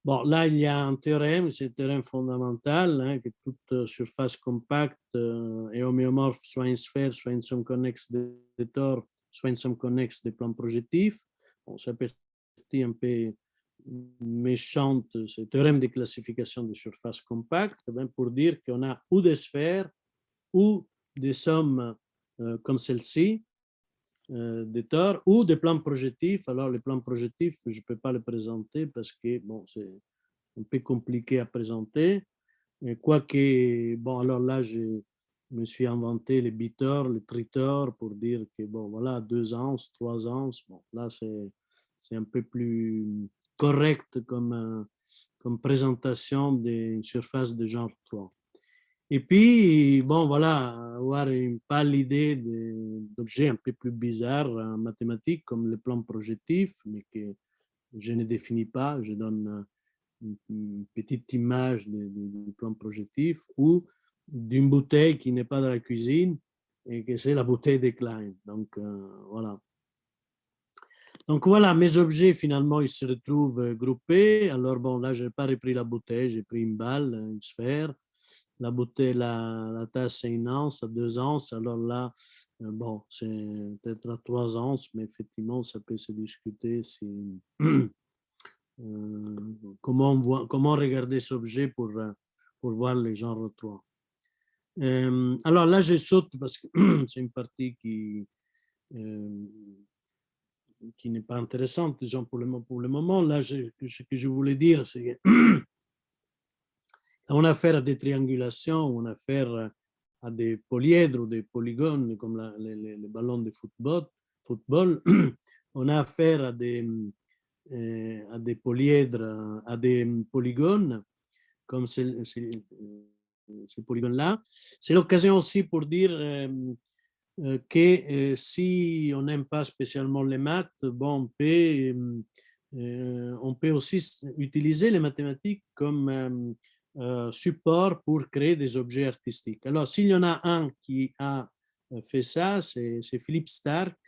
bon, là, il y a un théorème, c'est un théorème fondamental, hein, que toute surface compacte et homéomorphe, soit une sphère, soit une somme connexe des tores, soit une somme connexe des plans projectifs. Bon, c'est un peu méchante, c'est le théorème de classification des surfaces compactes, ben, pour dire qu'on a ou des sphères ou des sommes comme celle-ci, des tores, ou des plans projectifs. Alors, les plans projectifs, je ne peux pas les présenter parce que bon, c'est un peu compliqué à présenter. Quoique, bon, alors là, je me suis inventé les bitors, les tritors pour dire que, bon, voilà, 2 ans, 3 ans, bon, là, c'est un peu plus correct comme présentation d'une surface de genre 3. Et puis, bon, voilà, avoir une pâle idée d'objets un peu plus bizarres en mathématiques, comme le plan projectif, mais que je ne définis pas, je donne une petite image du plan projectif, ou d'une bouteille qui n'est pas dans la cuisine, et que c'est la bouteille de Klein. Donc, voilà. Donc, voilà, mes objets, finalement, ils se retrouvent groupés. Alors, bon, là, je n'ai pas repris la bouteille, j'ai pris une balle, une sphère. La bouteille, la tasse, c'est une anse, à 2 anses. Alors là, bon, c'est peut-être à 3 anses, mais effectivement, ça peut se discuter si, comment regarder cet objet pour voir les genres 3. Alors là, je saute parce que c'est une partie qui n'est pas intéressante, disons, pour le moment. Là, ce que je voulais dire, c'est qu'on a affaire à des triangulations, on a affaire à des polyèdres ou des polygones, comme les ballons de football. On a affaire à des polyèdres, à des polygones, comme ces polygones-là. C'est l'occasion aussi pour dire que si on n'aime pas spécialement les maths, bon, on peut aussi utiliser les mathématiques comme support pour créer des objets artistiques. Alors, s'il y en a un qui a fait ça, c'est Philippe Stark,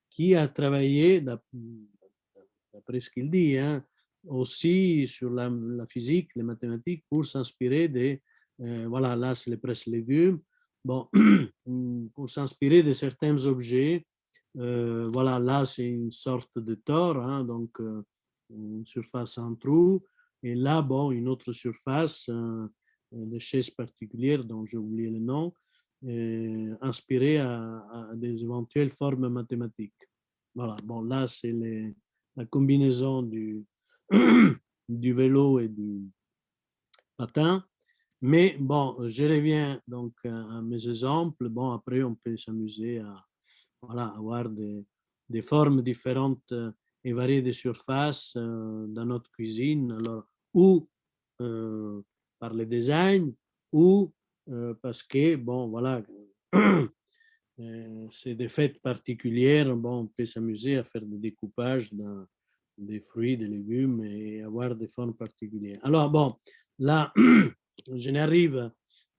qui a travaillé, d'après ce qu'il dit, hein, aussi sur la physique, les mathématiques, pour s'inspirer des, voilà, là c'est les presse-légumes, bon, pour s'inspirer de certains objets. Voilà, là c'est une sorte de tore, hein, donc une surface en trou, et là, bon, une autre surface de chaise particulière dont j'ai oublié le nom, inspirée à des éventuelles formes mathématiques. Voilà, bon, là c'est la combinaison du vélo et du patin. Mais bon, je reviens donc à mes exemples. Bon, après, on peut s'amuser à voilà, avoir des formes différentes et variées de surfaces dans notre cuisine. Alors, ou par le design, ou parce que, bon, voilà, c'est des fêtes particulières. Bon, on peut s'amuser à faire des découpages des fruits, des légumes et avoir des formes particulières. Alors, bon, là, je n'arrive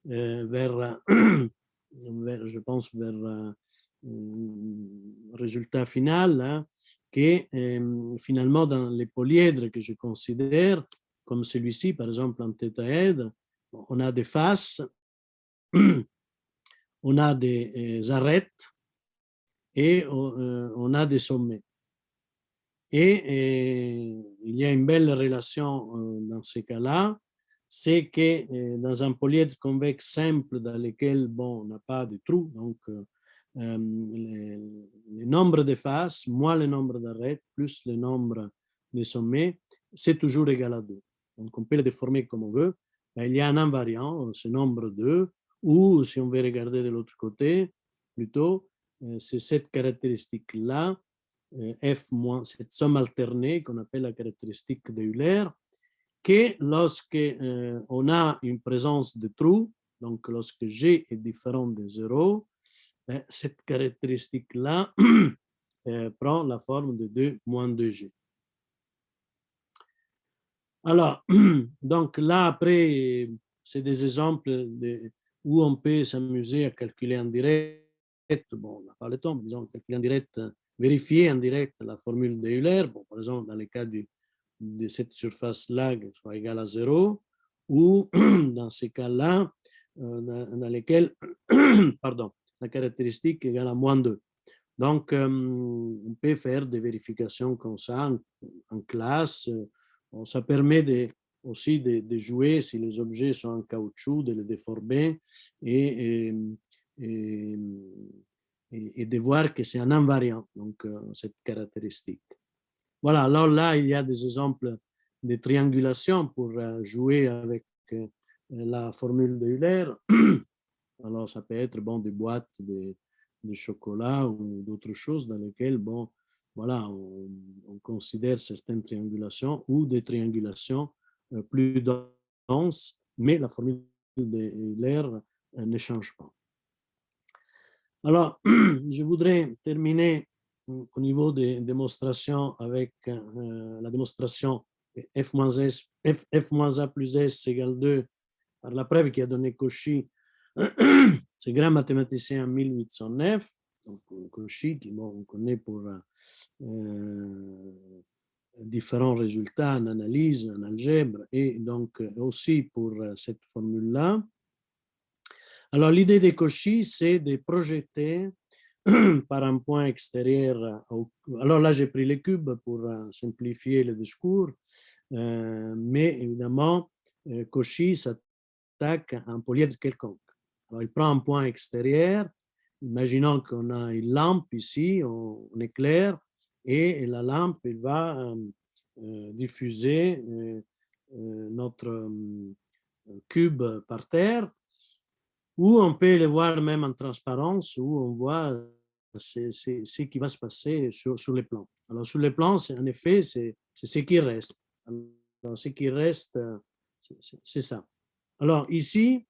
vers, je pense, vers résultat final, hein, que finalement, dans les polyèdres que je considère, comme celui-ci, par exemple, en tétraèdre, on a des faces, on a des arêtes et on a des sommets. Et il y a une belle relation dans ces cas-là, c'est que dans un polyèdre convexe simple dans lequel bon, on n'a pas de trous, donc le nombre de faces moins le nombre d'arêtes plus le nombre de sommets, c'est toujours égal à 2. Donc on peut le déformer comme on veut. Mais il y a un invariant, ce nombre 2, ou si on veut regarder de l'autre côté, plutôt, c'est cette caractéristique-là F- cette somme alternée qu'on appelle la caractéristique de Euler, que lorsque on a une présence de trou, donc lorsque G est différent de 0, cette caractéristique-là prend la forme de 2 moins 2G. Alors, donc là, après, c'est des exemples où on peut s'amuser à calculer en direct. Bon, on n'a pas le temps, mais disons, calculer en direct, vérifier en direct la formule de Euler. Bon, par exemple, dans le cas de cette surface-là, qu'elle soit égale à 0, ou dans ces cas-là, dans lesquels, pardon, la caractéristique est égale à moins 2. Donc, on peut faire des vérifications comme ça en classe. Ça permet aussi de jouer, si les objets sont en caoutchouc, de les déformer et, et, et de voir que c'est un invariant, donc cette caractéristique. Voilà, alors là, il y a des exemples de triangulation pour jouer avec la formule de Euler. Alors, ça peut être bon, des boîtes de chocolat ou d'autres choses dans lesquelles, bon, voilà, on considère certaines triangulations ou des triangulations plus denses, mais la formule de Euler ne change pas. Alors, je voudrais terminer au niveau des démonstrations avec la démonstration f-a plus s égale 2 par la preuve qui a donné Cauchy, ce grand mathématicien en 1809, donc Cauchy, qui bon, on connaît pour différents résultats en analyse, en algèbre, et donc aussi pour cette formule-là. Alors l'idée de Cauchy, c'est de projeter par un point extérieur. Alors là, j'ai pris les cubes pour simplifier le discours, mais évidemment, Cauchy s'attaque à un polyèdre quelconque. Alors, il prend un point extérieur. Imaginons qu'on a une lampe ici, on éclaire, et la lampe elle va diffuser notre cube par terre, ou on peut le voir même en transparence, où on voit ce qui va se passer sur les plans. Alors, sur les plans, en effet, c'est ce qui reste. Alors, ce qui reste, c'est ça. Alors, ici,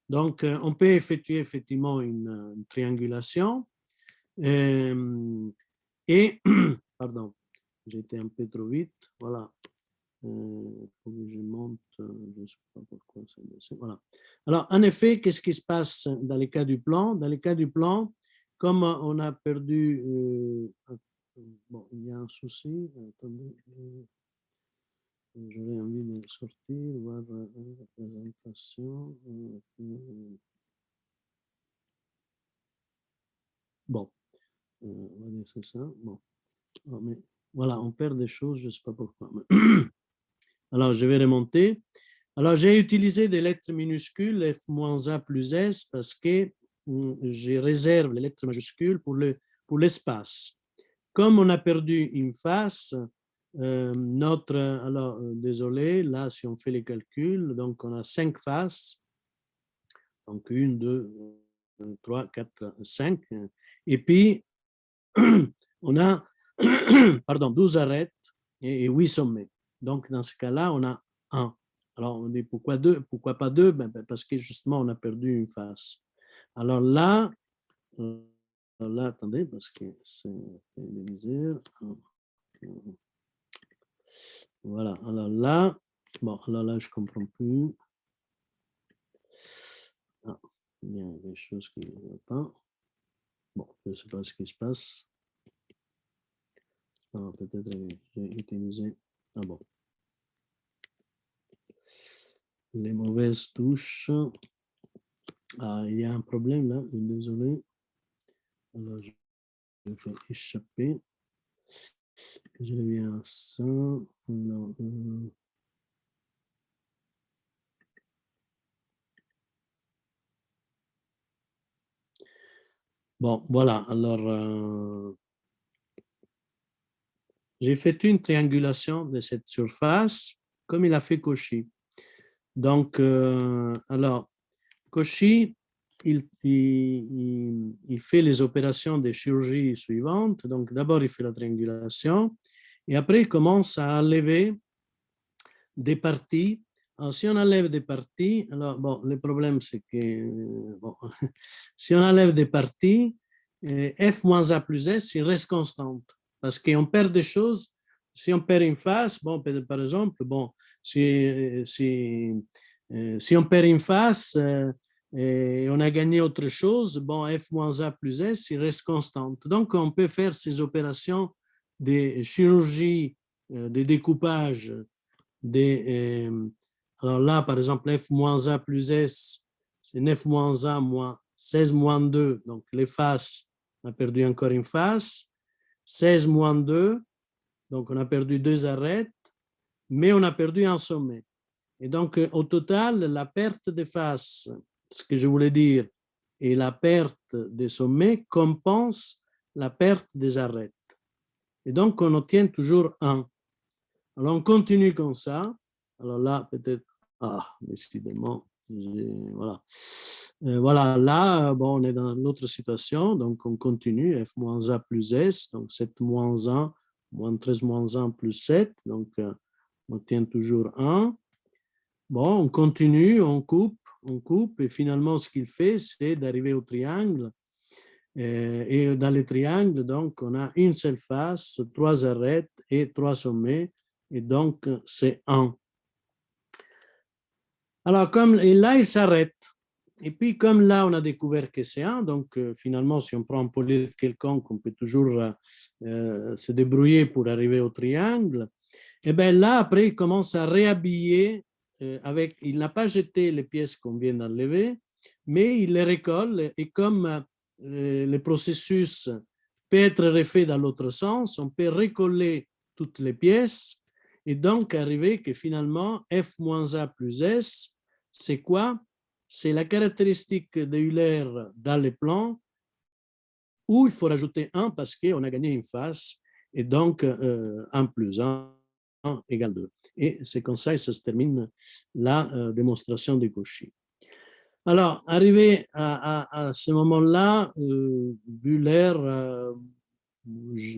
donc, on peut effectuer effectivement une triangulation. Et, pardon, j'ai été un peu trop vite. Voilà. Il faut que je monte, je ne sais pas pourquoi ça descend. Voilà. Alors, en effet, qu'est-ce qui se passe dans le cas du plan? Dans le cas du plan, comme on a perdu, bon, il y a un souci, attendez, j'aurais envie de sortir, voir la présentation. Bon, on va dire c'est ça. Bon. Mais, voilà, on perd des choses, je ne sais pas pourquoi. Alors, je vais remonter. Alors, j'ai utilisé des lettres minuscules, F-A plus S, parce que je réserve les lettres majuscules pour l'espace. Comme on a perdu une face, alors, désolé, là, si on fait les calculs, donc on a 5 faces, donc 1, 2, 3, 4, 5, et puis on a pardon, 12 arêtes et 8 sommets. Donc, dans ce cas-là, on a 1. Alors, on dit pourquoi 2? Pourquoi pas 2? Parce que justement, on a perdu une face. Alors là, attendez, parce que c'est des misères. Voilà, alors là, bon, alors là, je ne comprends plus. Ah, il y a des choses qui ne vont pas. Bon, je ne sais pas ce qui se passe. Ah, peut-être que j'ai utilisé. Ah bon. Les mauvaises touches. Ah, il y a un problème là, désolé. Alors, je vais échapper. Je reviens à ça. Alors, bon, voilà. Alors, j'ai fait une triangulation de cette surface, comme il a fait Cauchy. Donc, alors, Cauchy, il fait les opérations de chirurgie suivantes. Donc, d'abord, il fait la triangulation et après, il commence à enlever des parties. Alors, si on enlève des parties, alors, bon, le problème, c'est que, bon, si on enlève des parties, f moins a plus s, il reste constante. Parce qu'on perd des choses. Si on perd une face, bon, par exemple, bon, si on perd une face et on a gagné autre chose, bon, f moins a plus s, il reste constante. Donc, on peut faire ces opérations de chirurgie, de découpage, alors là, par exemple, f moins a plus s, c'est 9 moins a moins 16 moins 2, donc les faces, on a perdu encore une face, 16 moins 2, donc on a perdu 2 arêtes, mais on a perdu un sommet. Et donc, au total, la perte de face, ce que je voulais dire, et la perte des sommets compense la perte des arêtes. Et donc, on obtient toujours 1. Alors, on continue comme ça. Alors là, peut-être, décidément, voilà. Voilà, là, bon, on est dans une autre situation, donc on continue, f moins a plus s, donc 7 moins 1, moins 13 moins 1 plus 7, donc on obtient toujours 1. Bon, on continue, on coupe, et finalement, ce qu'il fait, c'est d'arriver au triangle. Et dans les triangles, donc, on a une seule face, 3 arêtes et 3 sommets, et donc, c'est 1. Alors, et là, il s'arrête. Et puis, comme là, on a découvert que c'est 1, donc finalement, si on prend un polyèdre quelconque, on peut toujours se débrouiller pour arriver au triangle. Et bien là, après, il commence à réhabiller il n'a pas jeté les pièces qu'on vient d'enlever, mais il les recolle. Et comme le processus peut être refait dans l'autre sens, on peut recoller toutes les pièces et donc arriver que finalement, f moins a plus s, c'est quoi? C'est la caractéristique de Euler dans les plans où il faut rajouter 1 parce qu'on a gagné une face et donc 1 plus 1 égale 2. Et c'est comme ça que ça se termine la démonstration de Cauchy. Alors, arrivé à ce moment-là, Euler,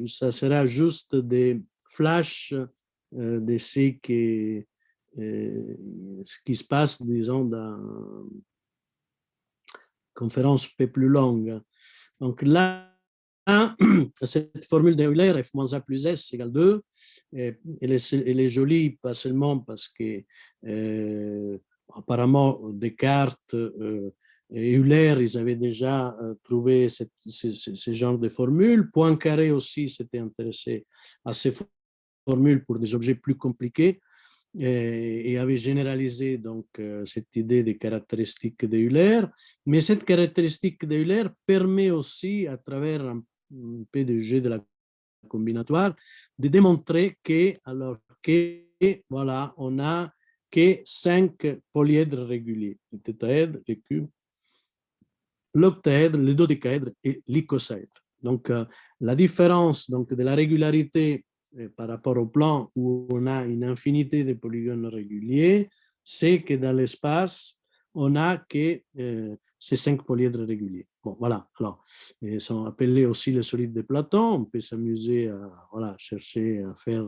ça sera juste des flashs de ce qui se passe, disons, dans une conférence un peu plus longue. Donc là, cette formule d'Euler, f moins a plus s égale 2, elle est jolie, pas seulement parce que apparemment Descartes et Euler, ils avaient déjà trouvé ce genre de formule. Poincaré aussi s'était intéressé à ces formules pour des objets plus compliqués et avait généralisé donc cette idée des caractéristiques de Euler. Mais cette caractéristique de Euler permet aussi, à travers un peu de jeu de la combinatoire, de démontrer que, alors que, voilà, on a que 5 polyèdres réguliers, le tétraèdre, le cube, l'octaèdre, le dodécaèdre et l'icosaèdre. Donc, la différence donc, de la régularité par rapport au plan où on a une infinité de polygones réguliers, c'est que dans l'espace, on n'a que ces 5 polyèdres réguliers. Bon, voilà. Alors, ils sont appelés aussi les solides de Platon. On peut s'amuser à voilà, chercher à faire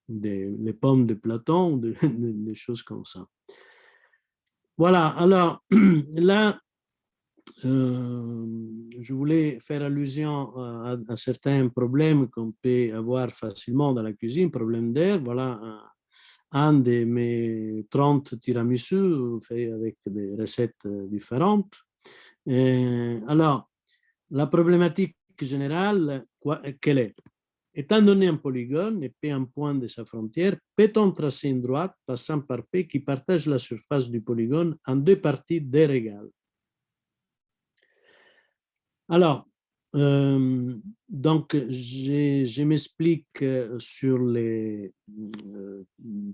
les pommes de Platon, des choses comme ça. Voilà. Alors, là, je voulais faire allusion à certains problèmes qu'on peut avoir facilement dans la cuisine, problème d'air. Voilà un de mes 30 tiramisu faits avec des recettes différentes. Alors, la problématique générale, quelle est? Étant donné un polygone et P un point de sa frontière, peut-on tracer une droite passant par P qui partage la surface du polygone en 2 parties d'air égales? Alors, donc, je m'explique sur les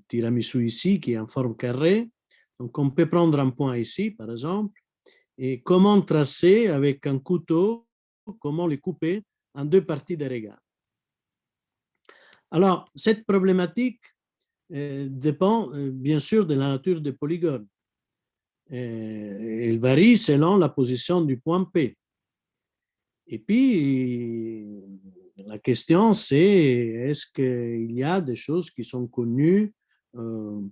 tiramisu ici, qui est en forme carrée. Donc, on peut prendre un point ici, par exemple, et comment tracer avec un couteau, comment les couper en 2 parties d'air égales. Alors, cette problématique dépend bien sûr de la nature des polygones. Elle varie selon la position du point P. Et puis, la question, c'est est-ce qu'il y a des choses qui sont connues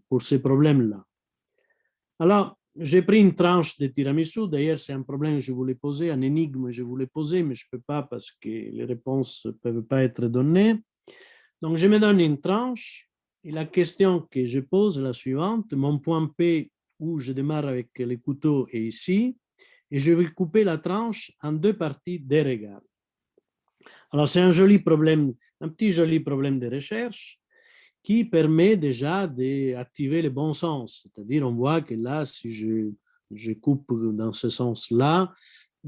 pour ces problèmes-là? Alors, j'ai pris une tranche de tiramisu. D'ailleurs, c'est un problème que je voulais poser, un énigme que je voulais poser, mais je ne peux pas parce que les réponses ne peuvent pas être données. Donc, je me donne une tranche et la question que je pose est la suivante. Mon point P, où je démarre avec les couteaux, est ici. Et je vais couper la tranche en 2 parties d'air égales. Alors, c'est un joli problème, un petit joli problème de recherche qui permet déjà d'activer le bon sens. C'est-à-dire, on voit que là, si je coupe dans ce sens-là,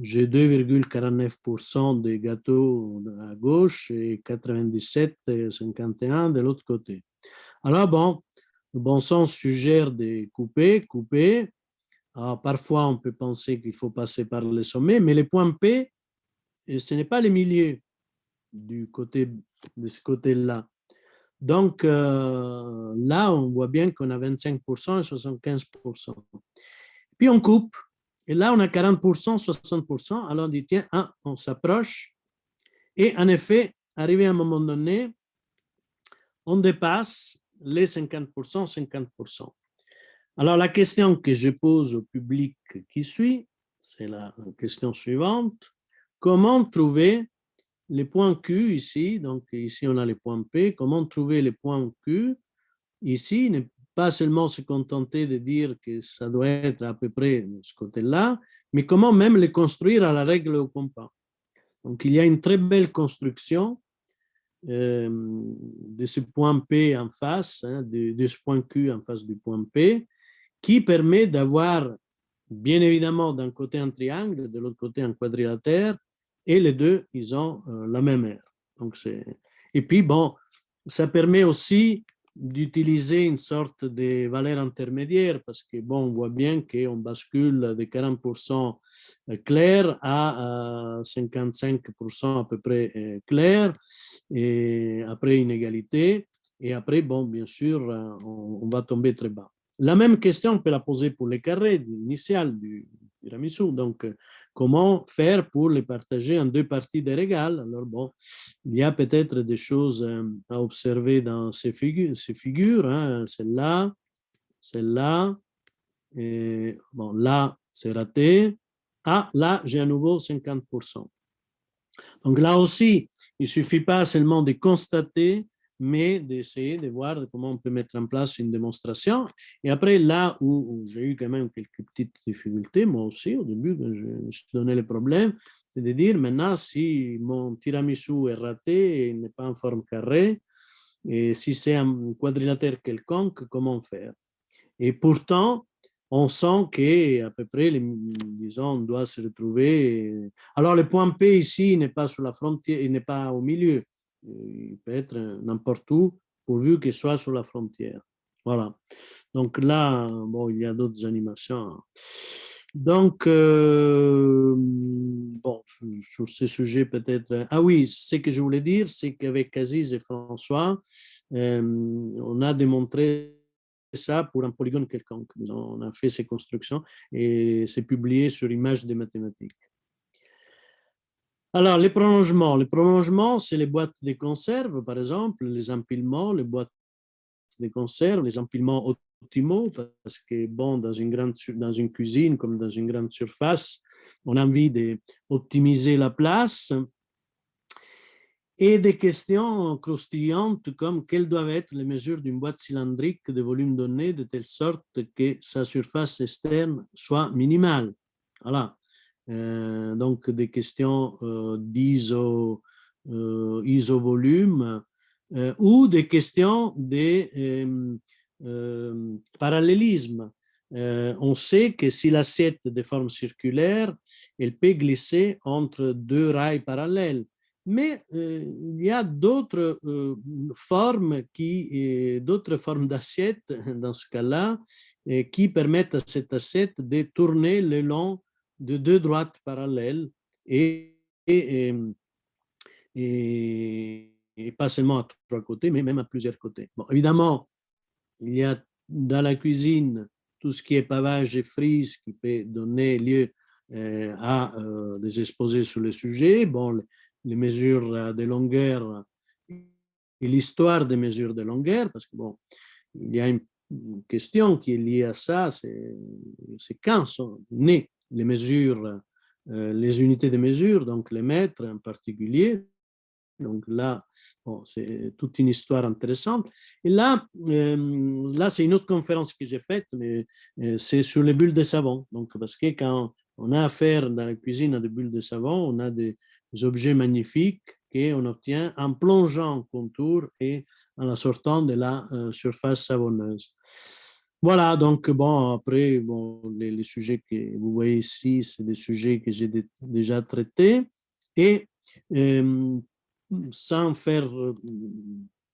j'ai 2,49% des gâteaux à gauche et 97,51 de l'autre côté. Alors, bon, le bon sens suggère de couper. Alors, parfois, on peut penser qu'il faut passer par le sommet, mais les points P, ce n'est pas les milieux de ce côté-là. Donc, là, on voit bien qu'on a 25% et 75%. Puis, on coupe. Et là, on a 40%, 60%. Alors, on dit, tiens, on s'approche. Et en effet, arrivé à un moment donné, on dépasse les 50%, 50%. Alors, la question que je pose au public qui suit, c'est la question suivante. Comment trouver les points Q ici? Donc, ici, on a les points P. Comment trouver les points Q ici? Ne pas seulement se contenter de dire que ça doit être à peu près de ce côté-là, mais comment même les construire à la règle au compas. Donc, il y a une très belle construction de ce point P en face, de ce point Q en face du point P, qui permet d'avoir, bien évidemment, d'un côté un triangle, de l'autre côté un quadrilatère, et les deux, ils ont la même aire. Donc, et puis, bon, ça permet aussi d'utiliser une sorte de valeur intermédiaire parce que, bon, on voit bien qu'on bascule de 40% clair à 55% à peu près clair, et après une égalité, et après, bon, bien sûr, on va tomber très bas. La même question, on peut la poser pour les carrés initiales du tiramisu. Donc, comment faire pour les partager en 2 parties d'air égales? Alors, bon, il y a peut-être des choses à observer dans ces figures. Hein. Celle-là, et bon, là, c'est raté. Ah, là, j'ai à nouveau 50%. Donc là aussi, il ne suffit pas seulement de constater, mais d'essayer de voir comment on peut mettre en place une démonstration. Et après, là où j'ai eu quand même quelques petites difficultés, moi aussi, au début, quand je me suis donné le problème, c'est de dire maintenant, si mon tiramisu est raté et n'est pas en forme carrée, et si c'est un quadrilatère quelconque, comment faire? Et pourtant, on sent qu'à peu près, disons, on doit se retrouver. Alors, le point P ici n'est pas sur la frontière, il n'est pas au milieu. Il peut être n'importe où, pourvu qu'il soit sur la frontière. Voilà. Donc là, bon, il y a d'autres animations. Donc, bon, sur ce sujet peut-être. Ah oui, ce que je voulais dire, c'est qu'avec Aziz et François, on a démontré ça pour un polygone quelconque. On a fait ces constructions et c'est publié sur Images des mathématiques. Alors, les prolongements, c'est les boîtes de conserve, par exemple, les empilements, les boîtes de conserve, les empilements optimaux, parce que, bon, dans une cuisine comme dans une grande surface, on a envie d'optimiser la place, et des questions croustillantes comme quelles doivent être les mesures d'une boîte cylindrique de volume donné de telle sorte que sa surface externe soit minimale. Voilà. Donc des questions d'iso-volume ou des questions de parallélisme. On sait que si l'assiette de forme circulaire, elle peut glisser entre deux rails parallèles. Mais il y a d'autres d'autres formes d'assiettes dans ce cas-là, qui permettent à cette assiette de tourner le long de deux droites parallèles et, et pas seulement à trois côtés, mais même à plusieurs côtés. Bon, évidemment, il y a dans la cuisine tout ce qui est pavage et frise qui peut donner lieu à des exposés sur le sujet. Bon, les mesures de longueur et l'histoire des mesures de longueur, parce que bon, il y a une question qui est liée à ça, c'est quand sont nées les mesures, les unités de mesure, donc les mètres en particulier. Donc là, bon, c'est toute une histoire intéressante. Et là, c'est une autre conférence que j'ai faite, mais c'est sur les bulles de savon. Donc, parce que quand on a affaire dans la cuisine à des bulles de savon, on a des objets magnifiques qu'on obtient en plongeant en contour et en la sortant de la surface savonneuse. Voilà, donc bon, après, bon, les sujets que vous voyez ici, c'est des sujets que j'ai déjà traités. Et sans faire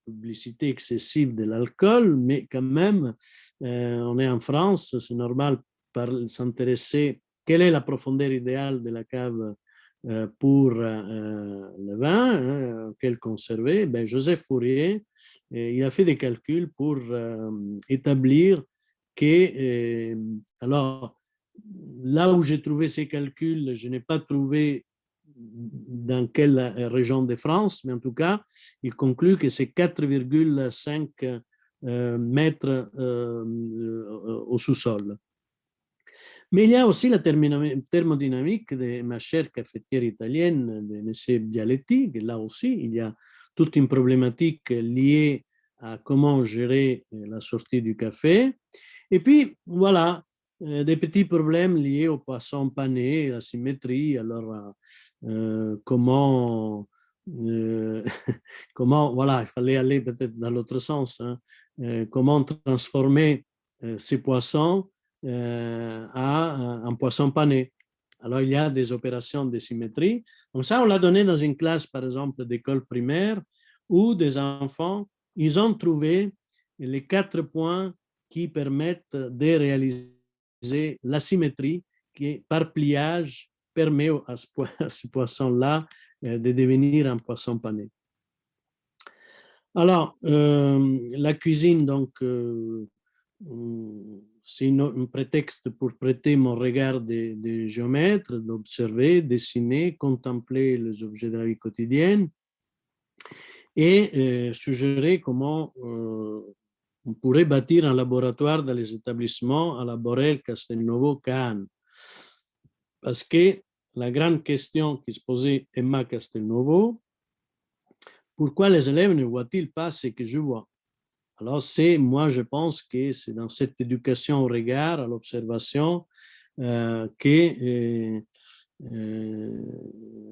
publicité excessive de l'alcool, mais quand même, on est en France, c'est normal s'intéresser quelle est la profondeur idéale de la cave pour le vin, quel conserver. Ben, Joseph Fourier, il a fait des calculs pour établir que, alors, là où j'ai trouvé ces calculs, je n'ai pas trouvé dans quelle région de France, mais en tout cas, il conclut que c'est 4,5 mètres au sous-sol. Mais il y a aussi la thermodynamique de ma chère cafetière italienne, de M. Bialetti, que là aussi, il y a toute une problématique liée à comment gérer la sortie du café. Et puis, voilà, des petits problèmes liés aux poissons panés, la symétrie, alors comment, voilà, il fallait aller peut-être dans l'autre sens, hein, comment transformer ces poissons à un poisson pané. Alors, il y a des opérations de symétrie. Donc ça, on l'a donné dans une classe, par exemple, d'école primaire, où des enfants, ils ont trouvé les 4 points qui permettent de réaliser la symétrie qui, par pliage, permet à ce poisson-là de devenir un poisson pané. Alors, la cuisine, donc, c'est un prétexte pour prêter mon regard de géomètre, d'observer, dessiner, contempler les objets de la vie quotidienne et suggérer comment on pourrait bâtir un laboratoire dans les établissements à la Borel, Castelnuovo, Cannes. Parce que la grande question qui se posait Emma Castelnuovo, pourquoi les élèves ne voient-ils pas ce que je vois? Alors, moi, je pense que c'est dans cette éducation au regard, à l'observation, que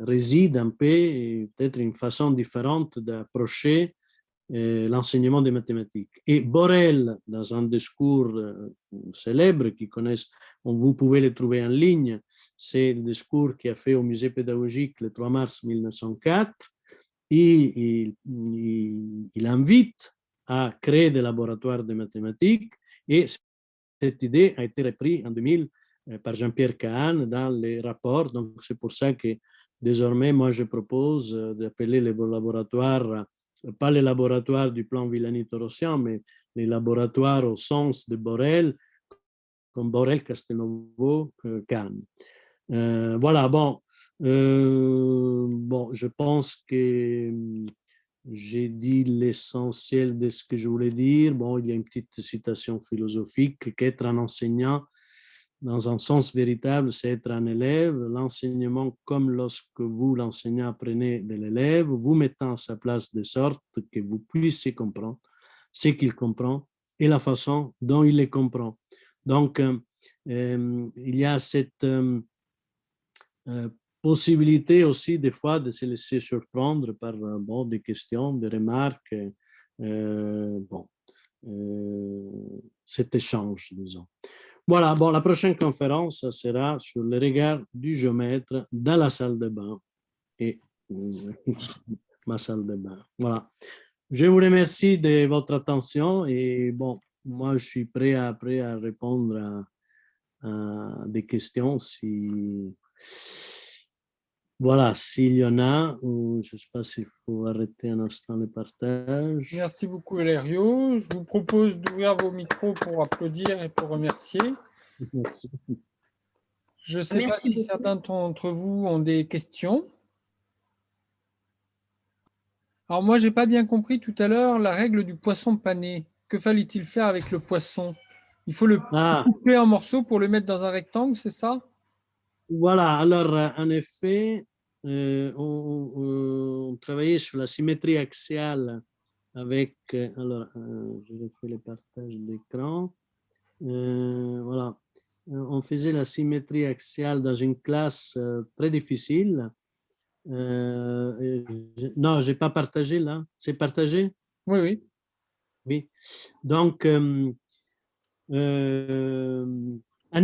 réside un peu, peut-être une façon différente d'approcher l'enseignement des mathématiques. Et Borel, dans un discours célèbre qui connaissent, vous pouvez le trouver en ligne, c'est le discours qu'il a fait au musée pédagogique le 3 mars 1904, et il invite à créer des laboratoires de mathématiques et cette idée a été reprise en 2000 par Jean-Pierre Kahn dans les rapports. Donc, c'est pour ça que désormais, moi, je propose d'appeler les laboratoires, pas les laboratoires du plan Villani-Torossian, mais les laboratoires au sens de Borel, comme Borel, Castelnuovo, Kahn. Voilà, bon, je pense que j'ai dit l'essentiel de ce que je voulais dire. Bon, il y a une petite citation philosophique qu'être un enseignant, dans un sens véritable, c'est être un élève. L'enseignement, comme lorsque vous, l'enseignant, apprenez de l'élève, vous mettant à sa place de sorte que vous puissiez comprendre ce qu'il comprend et la façon dont il les comprend. Donc, il y a cette possibilité aussi des fois de se laisser surprendre par des questions, des remarques, cet échange, disons. Voilà, bon, la prochaine conférence ça sera sur le regard du géomètre dans la salle de bain et ma salle de bain. Voilà. Je vous remercie de votre attention et bon, moi je suis prêt après à répondre à des questions si voilà, s'il y en a, ou je ne sais pas s'il faut arrêter un instant le partage. Merci beaucoup, Hilario. Je vous propose d'ouvrir vos micros pour applaudir et pour remercier. Merci. Je ne sais pas si certains d'entre vous ont des questions. Alors moi, je n'ai pas bien compris tout à l'heure la règle du poisson pané. Que fallait-il faire avec le poisson? Il faut le couper en morceaux pour le mettre dans un rectangle, c'est ça? Voilà, alors en effet, on travaillait sur la symétrie axiale avec, alors je refais le partage d'écran, voilà, on faisait la symétrie axiale dans une classe très difficile. Non, je n'ai pas partagé là, c'est partagé? Oui, oui. Oui, donc en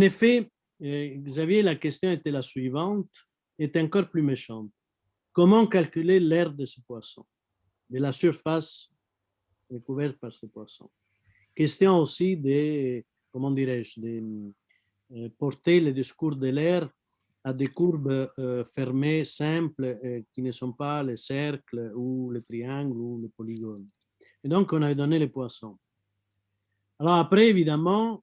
effet, Xavier, la question était la suivante, est encore plus méchante. Comment calculer l'aire de ce poisson, de la surface recouverte par ce poisson? Question aussi de, comment dirais-je, de porter le discours de l'air à des courbes fermées, simples, qui ne sont pas les cercles ou les triangles ou les polygones. Et donc, on a donné les poissons. Alors après, évidemment,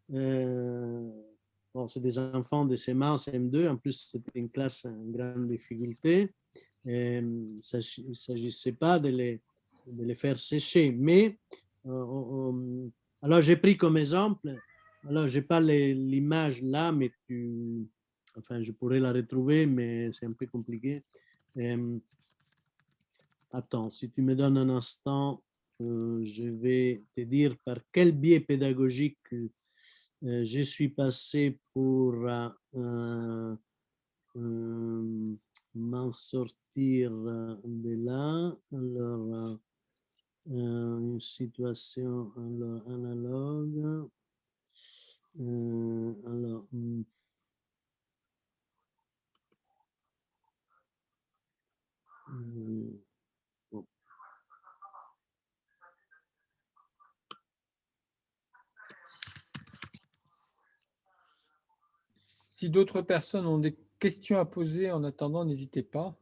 bon, c'est des enfants de CM1, CM2, en plus c'était une classe en grande difficulté. Il ne s'agissait pas de les faire sécher, mais alors j'ai pris comme exemple, alors je n'ai pas l'image là, mais enfin je pourrais la retrouver, mais c'est un peu compliqué. Attends, si tu me donnes un instant, je vais te dire par quel biais pédagogique je suis passé pour m'en sortir de là. Alors, une situation analogue. Alors, bon. Si d'autres personnes ont des questions à poser en attendant, n'hésitez pas.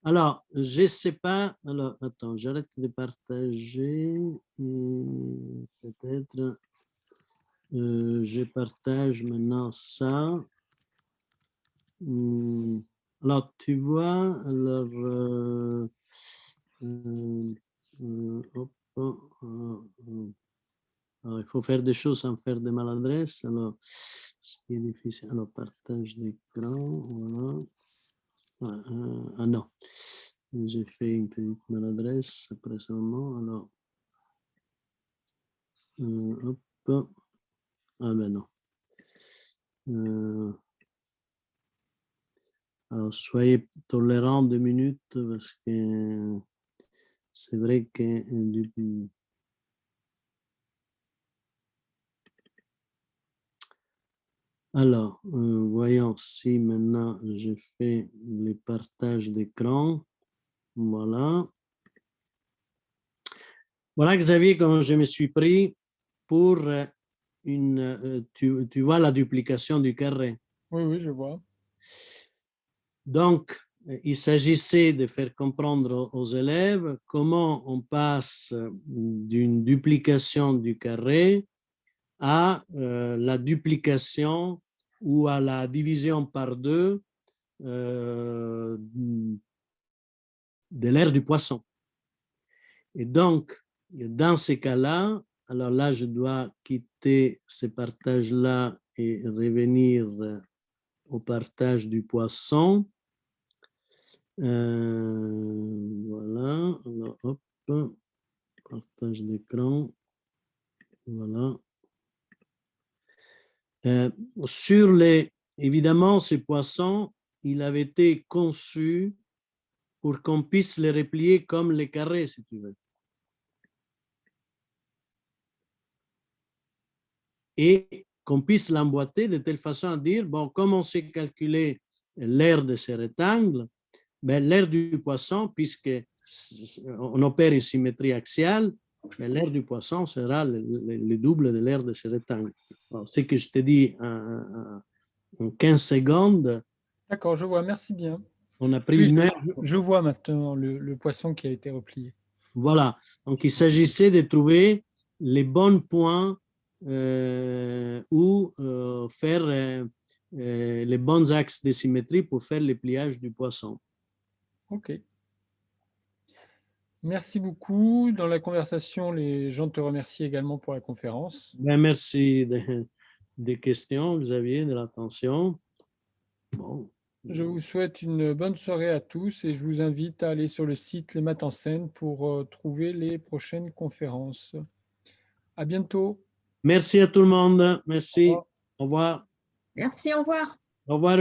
Alors, je ne sais pas. Alors, attends, j'arrête de partager. Peut-être je partage maintenant ça. Alors, tu vois, alors, alors, il faut faire des choses sans faire de maladresse. Alors, ce qui est difficile. Alors, partage d'écran, voilà. Ah non, j'ai fait une petite maladresse précédemment. Alors, hop. Ah ben non. Alors, soyez tolérants 2 minutes parce que c'est vrai que alors, voyons si maintenant je fais les partages d'écran. Voilà. Voilà, Xavier, comment je me suis pris pour tu vois la duplication du carré. Oui, oui, je vois. Donc, il s'agissait de faire comprendre aux élèves comment on passe d'une duplication du carré à la duplication ou à la division par deux de l'aire du poisson. Et donc, dans ces cas-là, alors là, je dois quitter ce partage-là et revenir au partage du poisson. Voilà, alors hop, partage d'écran. Voilà. Évidemment, ces poissons, il avait été conçu pour qu'on puisse les replier comme les carrés, si tu veux. Et qu'on puisse l'emboîter de telle façon à dire, bon, comme on sait calculer l'aire de ces rectangles, ben, l'aire du poisson, puisqu'on opère une symétrie axiale, ben, l'aire du poisson sera le double de l'aire de ces rectangles. Ce que je te dis en 15 secondes. D'accord, je vois, merci bien. On a pris Oui, une heure. je vois maintenant le poisson qui a été replié. Voilà, donc il s'agissait de trouver les bons points où faire les bons axes de symétrie pour faire le pliage du poisson. OK. Merci beaucoup. Dans la conversation, les gens te remercient également pour la conférence. Ben, merci des questions, Xavier, de l'attention. Bon. Je vous souhaite une bonne soirée à tous et je vous invite à aller sur le site Les Maths en scène pour trouver les prochaines conférences. À bientôt. Merci à tout le monde. Au Merci. revoir. Au revoir. Merci, au revoir. Au revoir.